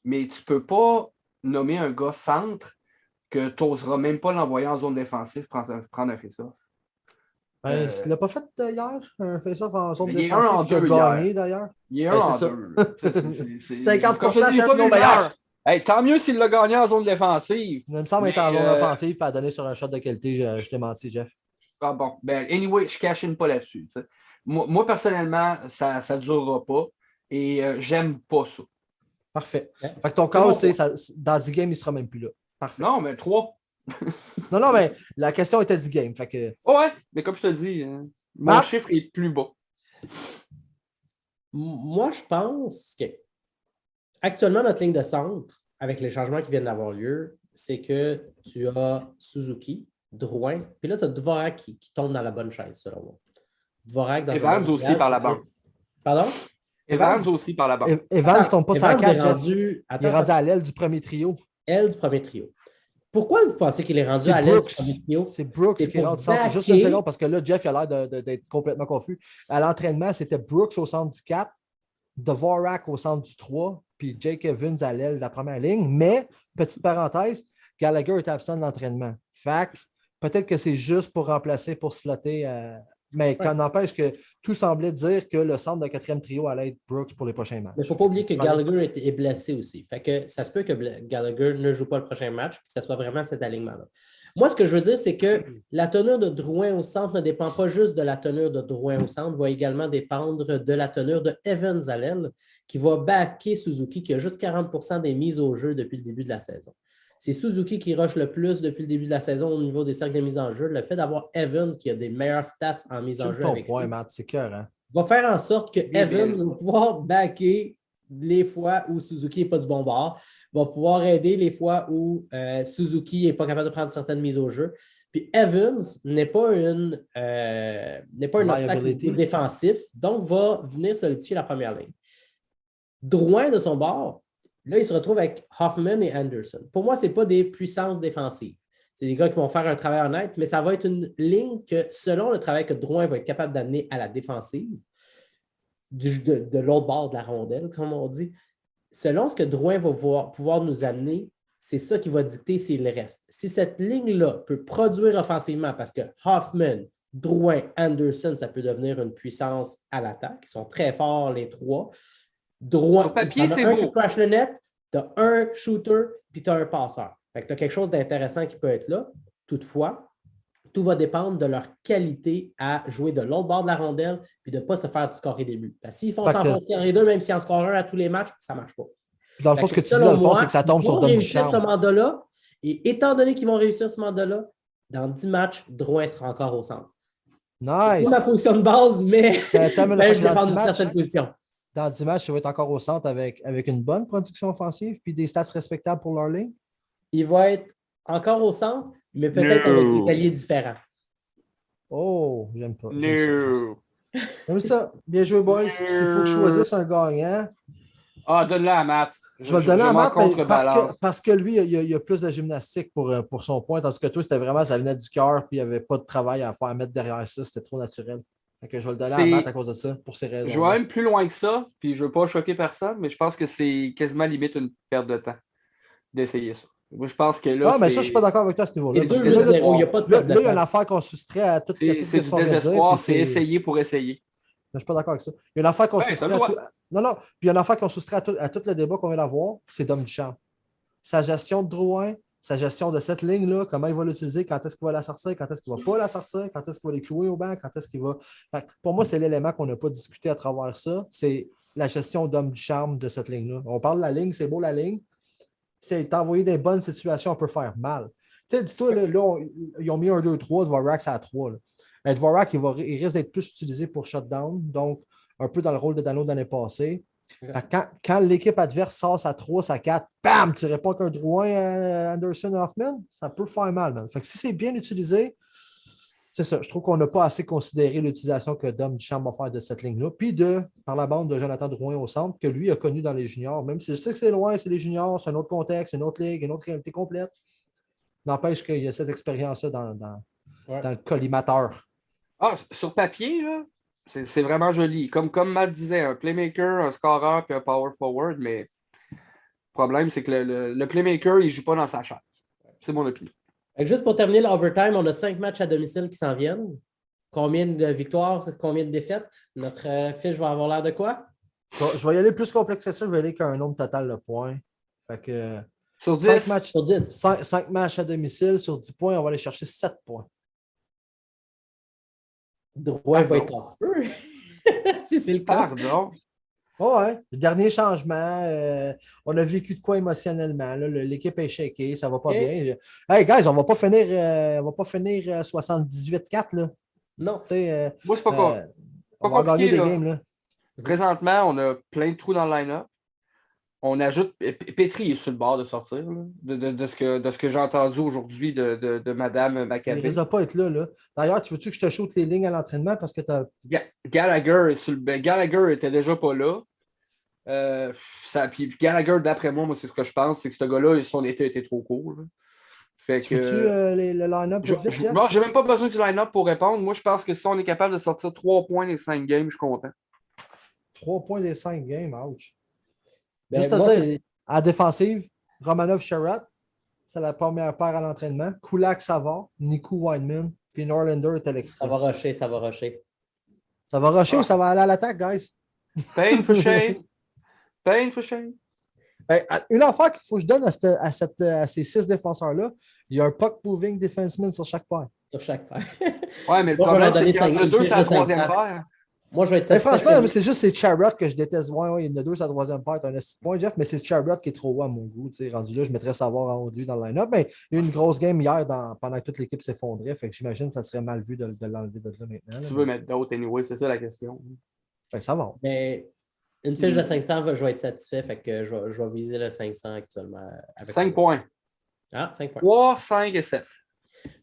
Mais tu ne peux pas nommer un gars centre que tu n'oseras même pas l'envoyer en zone défensive pour prendre un face-off. Il ne l'a pas fait hier, un face-off en zone défensive. Il y a un en deux gagné d'ailleurs. Il y a un en deux. 50%, c'est un de nos meilleurs. Hey, tant mieux s'il l'a gagné en zone défensive. Il me semble être en zone offensive et à donner sur un shot de qualité. Je t'ai menti, Jeff. Ah bon. Ben, anyway, je cachine pas là-dessus. Moi, personnellement, ça ne durera pas et j'aime pas ça. Parfait. Fait que ton cas, c'est dans 10 games, il ne sera même plus là. Parfait. Non, mais 3. non, mais la question était 10 games. Fait que... Ouais, mais comme je te dis, mon chiffre est plus bas. Moi, je pense que actuellement, notre ligne de centre, avec les changements qui viennent d'avoir lieu, c'est que tu as Suzuki, Drouin, puis là, tu as Dvorak qui tombe dans la bonne chaise, selon moi. Dvorak dans Evans aussi par la banque. Pardon? Evans aussi par la banque. Evans ne tombe pas sur la 4. Il est rendu à l'aile du premier trio. Aile du premier trio. Pourquoi vous pensez qu'il est rendu à l'aile du premier trio? C'est Brooks qui est rendu centre. Juste une seconde, parce que là, Jeff a l'air d'être complètement confus. À l'entraînement, c'était Brooks au centre du 4, Dvorak au centre du 3, puis Jake Evans à l'aile de la première ligne. Mais, petite parenthèse, Gallagher est absent de l'entraînement. Fait peut-être que c'est juste pour remplacer, pour slotter. Mais quand n'empêche que tout semblait dire que le centre de 4e trio allait être Brooks pour les prochains matchs. Mais il ne faut pas oublier que Gallagher est blessé aussi. Fait que ça se peut que Gallagher ne joue pas le prochain match, que ce soit vraiment cet alignement-là. Moi, ce que je veux dire, c'est que la tenue de Drouin au centre ne dépend pas juste de la tenue de Drouin au centre, va également dépendre de la tenue de Evans à l'aile, qui va backer Suzuki, qui a juste 40% des mises au jeu depuis le début de la saison. C'est Suzuki qui rush le plus depuis le début de la saison au niveau des cercles de mise en jeu. Le fait d'avoir Evans qui a des meilleures stats en mise en jeu avec lui, Matt, c'est cœur, hein? Va faire en sorte que Evans va pouvoir backer les fois où Suzuki n'est pas du bon bord, va pouvoir aider les fois où Suzuki n'est pas capable de prendre certaines mises au jeu. Puis Evans n'est pas un obstacle défensif, donc va venir solidifier la première ligne. Drouin de son bord, là, il se retrouve avec Hoffman et Anderson. Pour moi, ce n'est pas des puissances défensives. C'est des gars qui vont faire un travail honnête, mais ça va être une ligne que, selon le travail que Drouin va être capable d'amener à la défensive, de l'autre bord de la rondelle, comme on dit, selon ce que Drouin va pouvoir nous amener, c'est ça qui va dicter s'il reste. Si cette ligne-là peut produire offensivement, parce que Hoffman, Drouin, Anderson, ça peut devenir une puissance à l'attaque. Ils sont très forts, les trois. Drouin, sur papier, c'est un beau. qui crash le net, tu as un shooter, puis tu as un passeur. Fait que tu as quelque chose d'intéressant qui peut être là. Toutefois, tout va dépendre de leur qualité à jouer de l'autre bord de la rondelle puis de ne pas se faire du scorer des buts. S'ils font s'enfoncer les deux, même s'ils en scorent un à tous les matchs, ça ne marche pas. Dans le fond, ce que tu dis, dans le fond, c'est que ça tombe sur Dom Ducharme. Ce mandat-là, et étant donné qu'ils vont réussir ce mandat-là, dans 10 matchs, Drouin sera encore au centre. Nice. C'est ma position de base, mais je défends une certaine position. Dans 10 matchs, ça va être encore au centre avec une bonne production offensive puis des stats respectables pour leur ligne? Il va être encore au centre, mais peut-être avec des paliers différents. Oh, j'aime pas. J'aime ça. Bien joué, boys. S'il faut que je choisisse un gagnant. Ah, donne-le à Matt. Je vais le donner à Matt parce que lui, il a plus de gymnastique pour son point, tandis que toi, c'était vraiment, ça venait du cœur, puis il n'y avait pas de travail à faire à mettre derrière ça. C'était trop naturel. Fait que je vais le donner à Matt à cause de ça, pour ces raisons. Je vais même plus loin que ça, puis je ne veux pas choquer personne, mais je pense que c'est quasiment limite une perte de temps d'essayer ça. Moi, je pense que là. Ah, mais ça, je ne suis pas d'accord avec toi à ce niveau-là. Parce que là, il n'y a pas de perte de temps. Là, il y a une affaire qu'on soustrait à tout c'est du désespoir, c'est essayer pour essayer. Je ne suis pas d'accord avec ça. Il y a une affaire qu'on soustrait à tout. Non, non. Puis il y a une affaire qu'on soustrait à tout le débat qu'on vient d'avoir, c'est Dom Ducharme. Sa gestion de Drouin, sa gestion de cette ligne-là, comment il va l'utiliser, quand est-ce qu'il va la sortir, quand est-ce qu'il ne va pas la sortir, quand est-ce qu'il va les clouer au banc, quand est-ce qu'il va. Fait, pour moi, c'est l'élément qu'on n'a pas discuté à travers ça. C'est la gestion d'Dom Ducharme de cette ligne-là. On parle de la ligne, c'est beau la ligne. C'est t'envoyer des bonnes situations, on peut faire mal. Tu sais, dis-toi, là, ils ont mis un 2-3, Dvorak, c'est à 3. Là. Mais Dvorak, il risque d'être plus utilisé pour shutdown, donc un peu dans le rôle de Dano de l'année passée. Quand l'équipe adverse sort à 3, à 4, bam, tu ne réponds qu'un Drouin, Anderson, Hoffman, ça peut faire mal. Man. Fait que si c'est bien utilisé, c'est ça. Je trouve qu'on n'a pas assez considéré l'utilisation que Dom Ducharme va faire de cette ligne-là. Puis par la bande de Jonathan Drouin au centre, que lui a connu dans les juniors. Même si je sais que c'est loin, c'est les juniors, c'est un autre contexte, une autre ligue, une autre réalité complète. N'empêche qu'il y a cette expérience-là dans le collimateur. Ah, sur papier, là, c'est vraiment joli. Comme Matt disait, un playmaker, un scorer puis un power forward, mais le problème, c'est que le playmaker, il ne joue pas dans sa chaise. C'est mon opinion. Juste pour terminer l'overtime, on a 5 matchs à domicile qui s'en viennent. Combien de victoires, combien de défaites? Notre fiche va avoir l'air de quoi? Je vais y aller plus complexe que ça. Je vais y aller qu'un nombre total de points. Fait que sur 10? 5 matchs, sur 10. 5 matchs à domicile. Sur 10 points, on va aller chercher 7 points. Drouin va être en feu. Si c'est le cas. Pardon. Oh, ouais. Le dernier changement, on a vécu de quoi émotionnellement. Là, l'équipe est shakée, ça va pas bien. Hey, guys, on va pas finir 78-4. Là. Non. Moi, c'est pas on va gagner des games. Là. Présentement, on a plein de trous dans le line-up. On ajoute. Petri est sur le bord de sortir, là, de ce que j'ai entendu aujourd'hui de Mme Maccabé. Il ne risque de pas être là. D'ailleurs, tu veux-tu que je te shoote les lignes à l'entraînement parce que tu as. Gallagher était déjà pas là. Puis Gallagher, d'après moi, c'est ce que je pense, c'est que ce gars-là, son été était trop court. Là. Fait que. Le line-up? J'ai même pas besoin du line-up pour répondre. Moi, je pense que si on est capable de sortir 3 points des 5 games, je suis content. 3 points des 5 games, ouch. Ben, juste à dire, à la défensive, Romanov Sherratt, c'est la première paire à l'entraînement. Kulak, ça va. Nico Wideman. Puis Norlander est à l'extra. Ça va rusher, ça va rusher. Ça va rusher ou ça va aller à l'attaque, guys? Pain for Shane. Pain for Shane. Une affaire qu'il faut que je donne à ces 6 défenseurs-là, il y a un puck-moving defenseman sur chaque paire. Sur chaque paire. Ouais, mais le problème, c'est qu'il y en a 2 sur la 3e paire. Moi, je vais être satisfait. Franchement, c'est juste ces Charrot que je déteste. Ouais, il y en a 2 sur la 3e paire. Tu as un point, Jeff, mais c'est Charrot qui est trop haut à mon goût. Rendu là, je mettrais savoir en haut de lui dans le line-up. Mais il y a eu une grosse game hier pendant que toute l'équipe s'effondrait. Fait que j'imagine que ça serait mal vu de l'enlever de là maintenant. Tu veux mettre d'autres, anyway, c'est ça la question. Ça va. Mais une fiche de 500, je vais être satisfait. Fait que je vais viser le 500 actuellement. 5 points. Ah, 5 points. 3, 5 et 7.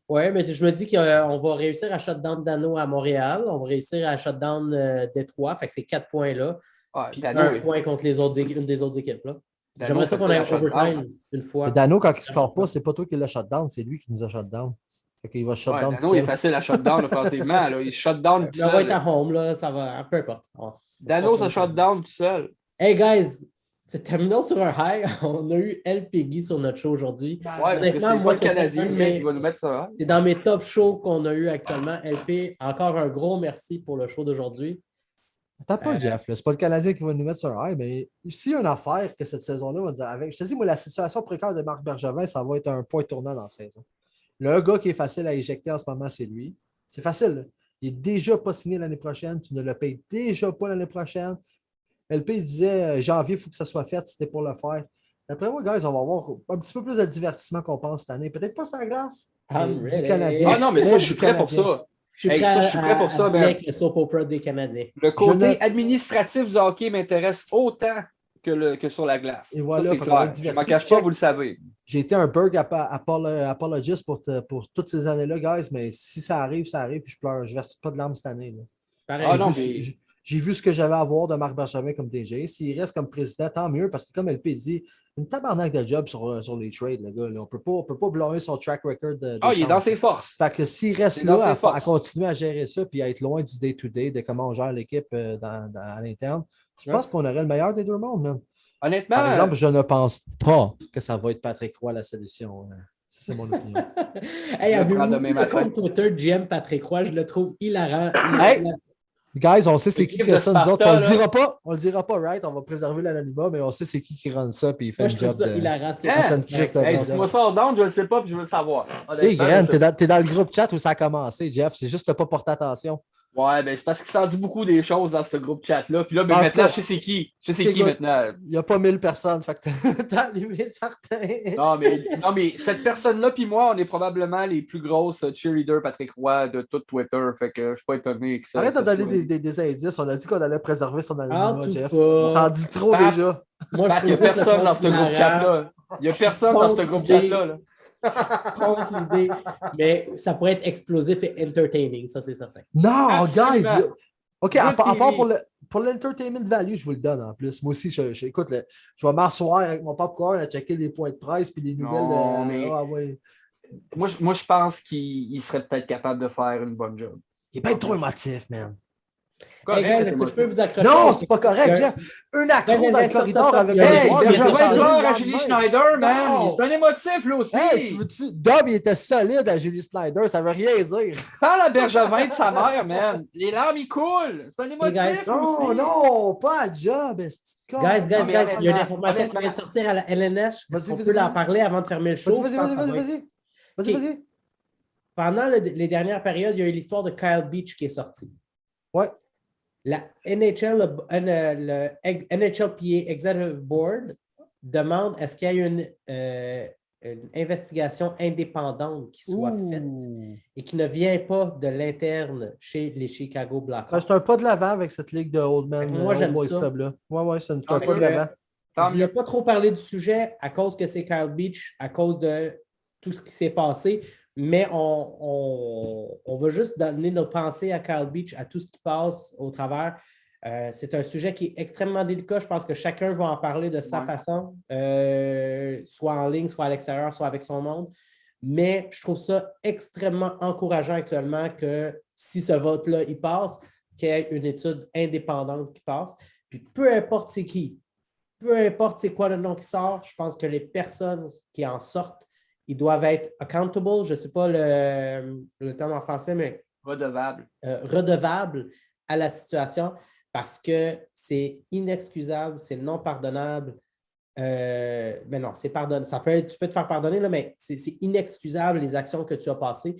Oui, mais je me dis qu'on va réussir à shutdown Dano à Montréal. On va réussir à shutdown Détroit. Fait que c'est 4 points là. Puis un point contre une des autres équipes. Là. J'aimerais ça qu'on ait un overtime une fois. Mais Dano, quand il ne score pas, c'est pas toi qui l'as shutdown, c'est lui qui nous a shutdown. Fait qu'il va shutdown. Dano, il est facile à shutdown offensivement. Il shutdown tout seul. On va être à home, là, ça va, peu importe. Dano, ça shutdown tout seul. Hey guys, terminons sur un high. On a eu El Peggy sur notre show aujourd'hui. Ouais, honnêtement, moi, c'est le Canadien, mais il va nous mettre ça. C'est dans mes top shows qu'on a eu actuellement. LP, encore un gros merci pour le show d'aujourd'hui. Attends pas, Jeff. C'est pas le Canadien qui va nous mettre sur un high, mais s'il y a une affaire que cette saison-là va dire avec. Je te dis, moi, la situation précaire de Marc Bergevin, ça va être un point tournant dans la saison. Le gars qui est facile à éjecter en ce moment, c'est lui. C'est facile. Là. Il n'est déjà pas signé l'année prochaine. Tu ne le payes déjà pas l'année prochaine. LP disait janvier, il faut que ça soit fait, c'était pour le faire. D'après moi, guys, on va avoir un petit peu plus de divertissement qu'on pense cette année. Peut-être pas sans glace du Canadien. Ah non, mais ça, je suis prêt pour ça. Je suis prêt pour ça, avec le soap opera des Canadiens. Le côté administratif du hockey m'intéresse autant que sur la glace. Et voilà, ça, c'est clair. Je ne m'en cache pas, vous le savez. J'ai été un Berg apologist pour toutes ces années-là, guys, mais si ça arrive, puis je pleure. Je ne verse pas de larmes cette année. Là. Pareil, j'ai vu ce que j'avais à voir de Marc Bergevin comme DG. S'il reste comme président, tant mieux, parce que comme LP dit, une tabarnak de job sur les trades, le gars. Là. On ne peut pas blâmer son track record de il est dans ses forces. Fait que s'il reste là à continuer à gérer ça puis à être loin du day-to-day, de comment on gère l'équipe à l'interne, je pense qu'on aurait le meilleur des deux mondes, man. Honnêtement. Par exemple, je ne pense pas que ça va être Patrick Roy la solution. Ça, c'est mon opinion. Hey, avez-vous compte Twitter GM Patrick Roy? Je le trouve hilarant. Hey! Guys, on sait c'est qui que ça, nous autres. On le dira pas, right? On va préserver l'anonymat, mais on sait c'est qui run ça, puis il fait un job de... hilarant. Dis-moi ça hors d'onde, je le sais pas, puis je veux le savoir. Hey, Gren, t'es dans le groupe chat où ça a commencé, Jeff. C'est juste que t'as pas porté attention. Ouais, ben c'est parce qu'il s'en dit beaucoup des choses dans ce groupe chat-là. Puis là, ben, maintenant, je sais c'est qui. Je sais c'est qui maintenant. Il n'y a pas 1000 personnes, fait que t'as allumé certains. Non, mais cette personne-là, puis moi, on est probablement les plus grosses cheerleaders Patrick Roy de tout Twitter. Fait que je suis pas étonné que ça. Arrête de donner des indices. On a dit qu'on allait préserver son anonymat, Jeff. On t'en dit trop déjà. Moi, il n'y a personne dans ce groupe chat-là. Il n'y a personne dans ce groupe chat-là. L'idée, mais ça pourrait être explosif et entertaining, ça c'est certain. Non, guys! OK, à part pour l'entertainment value, je vous le donne en plus. Moi aussi, écoute, je vais m'asseoir avec mon popcorn à checker les points de presse puis les nouvelles. Moi, je pense qu'il serait peut-être capable de faire une bonne job. Il est pas trop émotif, man. Hey guys, est-ce que je peux vous accrocher? Non, c'est pas correct, Jeff. Un accro dans le corridor avec à Julie Schneider, man. C'est un émotif, là aussi. Hey, tu veux-tu? Dom, il était solide à Julie Schneider, ça veut rien dire. Parle à Bergevin de sa mère, man. Les larmes, ils coulent. C'est un émotif. Non, pas à job. Guys, il y a une information qui vient de sortir à la LNH. On peut en parler avant de fermer le show. Vas-y. Pendant les dernières périodes, il y a eu l'histoire de Kyle Beach qui est sortie. Ouais. La NHL, le NHLPA Executive Board demande est-ce qu'il y a une investigation indépendante qui soit faite et qui ne vient pas de l'interne chez les Chicago Blackhawks. C'est un pas de l'avant avec cette ligue de Oldman. Moi, j'aime ça. Ouais, c'est un pas de l'avant. Je n'ai pas trop parlé du sujet à cause que c'est Kyle Beach, à cause de tout ce qui s'est passé. Mais on va juste donner nos pensées à Kyle Beach, à tout ce qui passe au travers. C'est un sujet qui est extrêmement délicat. Je pense que chacun va en parler de sa façon, soit en ligne, soit à l'extérieur, soit avec son monde. Mais je trouve ça extrêmement encourageant actuellement que si ce vote-là, il passe, qu'il y ait une étude indépendante qui passe. Puis peu importe c'est qui, peu importe c'est quoi le nom qui sort, je pense que les personnes qui en sortent, ils doivent être accountable, je ne sais pas le terme en français, mais redevables à la situation parce que c'est inexcusable, c'est non pardonnable. Mais non, c'est pardonnable. Tu peux te faire pardonner, là, mais c'est inexcusable les actions que tu as passées,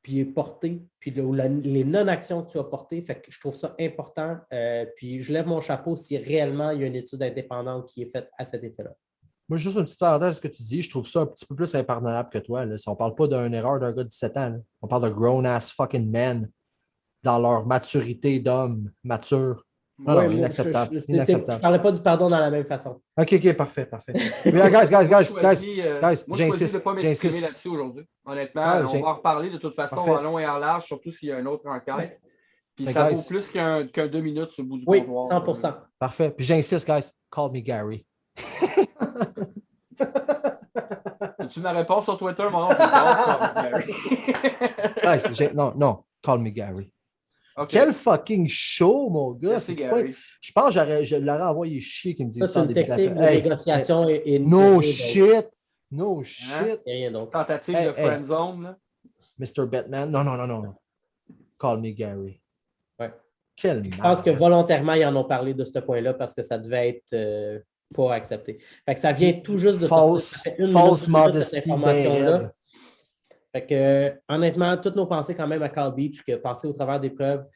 puis portées, puis les non-actions que tu as portées. Fait que je trouve ça important. Puis je lève mon chapeau si réellement il y a une étude indépendante qui est faite à cet effet-là. Moi, juste une petite parenthèse à ce que tu dis, je trouve ça un petit peu plus impardonnable que toi. Là. Si on ne parle pas d'une erreur d'un gars de 17 ans, là. On parle de grown-ass fucking men dans leur maturité d'homme mature. Non, inacceptable. Je ne parlais pas du pardon dans la même façon. OK, parfait. Mais, guys, moi, j'insiste de ne pas m'exprimer là-dessus aujourd'hui. Honnêtement, on va en reparler de toute façon en long et en large, surtout s'il y a une autre enquête. Puis ça vaut plus qu'un 2 minutes sur le bout du comptoir. Oui, 100%. Parfait. Puis j'insiste, guys, call me Gary. As-tu ma réponse sur Twitter? Mon nom, c'est Call me Gary. Non, call me Gary. Okay. Quel fucking show, mon gars! Je pense que je l'aurais envoyé chier qui me dit ça. C'est une technique de négociation et une No shit! No shit! Rien d'autre. Tentative de friendzone, là. Mr. Batman. Non. Call me Gary. Ouais. Je pense que volontairement, ils en ont parlé de ce point-là parce que ça devait être pas accepté. Fait que ça vient tout juste de sortir. False modesty, cette information-là. Fait que, honnêtement, toutes nos pensées quand même à Kyle Beach, qui a passé au travers des preuves.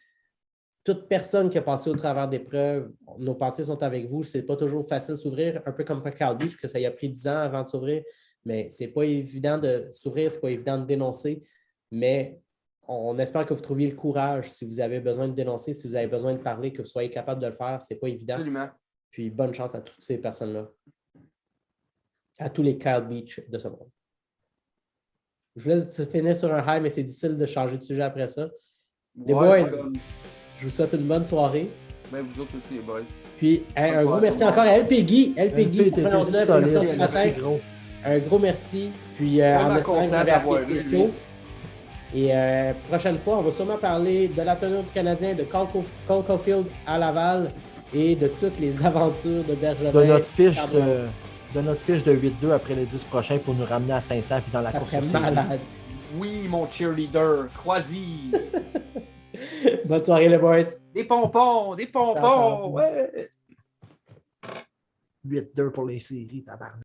Toute personne qui a passé au travers des preuves, nos pensées sont avec vous. C'est pas toujours facile de s'ouvrir, un peu comme Kyle Beach, que ça y a pris 10 ans avant de s'ouvrir. Mais c'est pas évident de s'ouvrir, c'est pas évident de dénoncer. Mais on espère que vous trouviez le courage si vous avez besoin de dénoncer, si vous avez besoin de parler, que vous soyez capable de le faire. C'est pas évident. Absolument. Puis bonne chance à toutes ces personnes-là. À tous les Kyle Beach de ce monde. Je voulais finir sur un high, mais c'est difficile de changer de sujet après ça. Les boys, je vous souhaite une bonne soirée. Ben, vous autres aussi, les boys. Puis, un gros merci encore à LPGui. LPGui, un gros merci. Puis, en espérant que vous avez apprécié le show. Et prochaine fois, on va sûrement parler de la tenue du Canadien, de Cole Caulfield à Laval et de toutes les aventures de Bergevin. De notre fiche de 8-2 après les 10 prochains pour nous ramener à 500 puis dans la course au malade. Oui, mon cheerleader, croisi. Bonne soirée, les boys. Des pompons. Ouais. 8-2 pour les séries, tabarnak.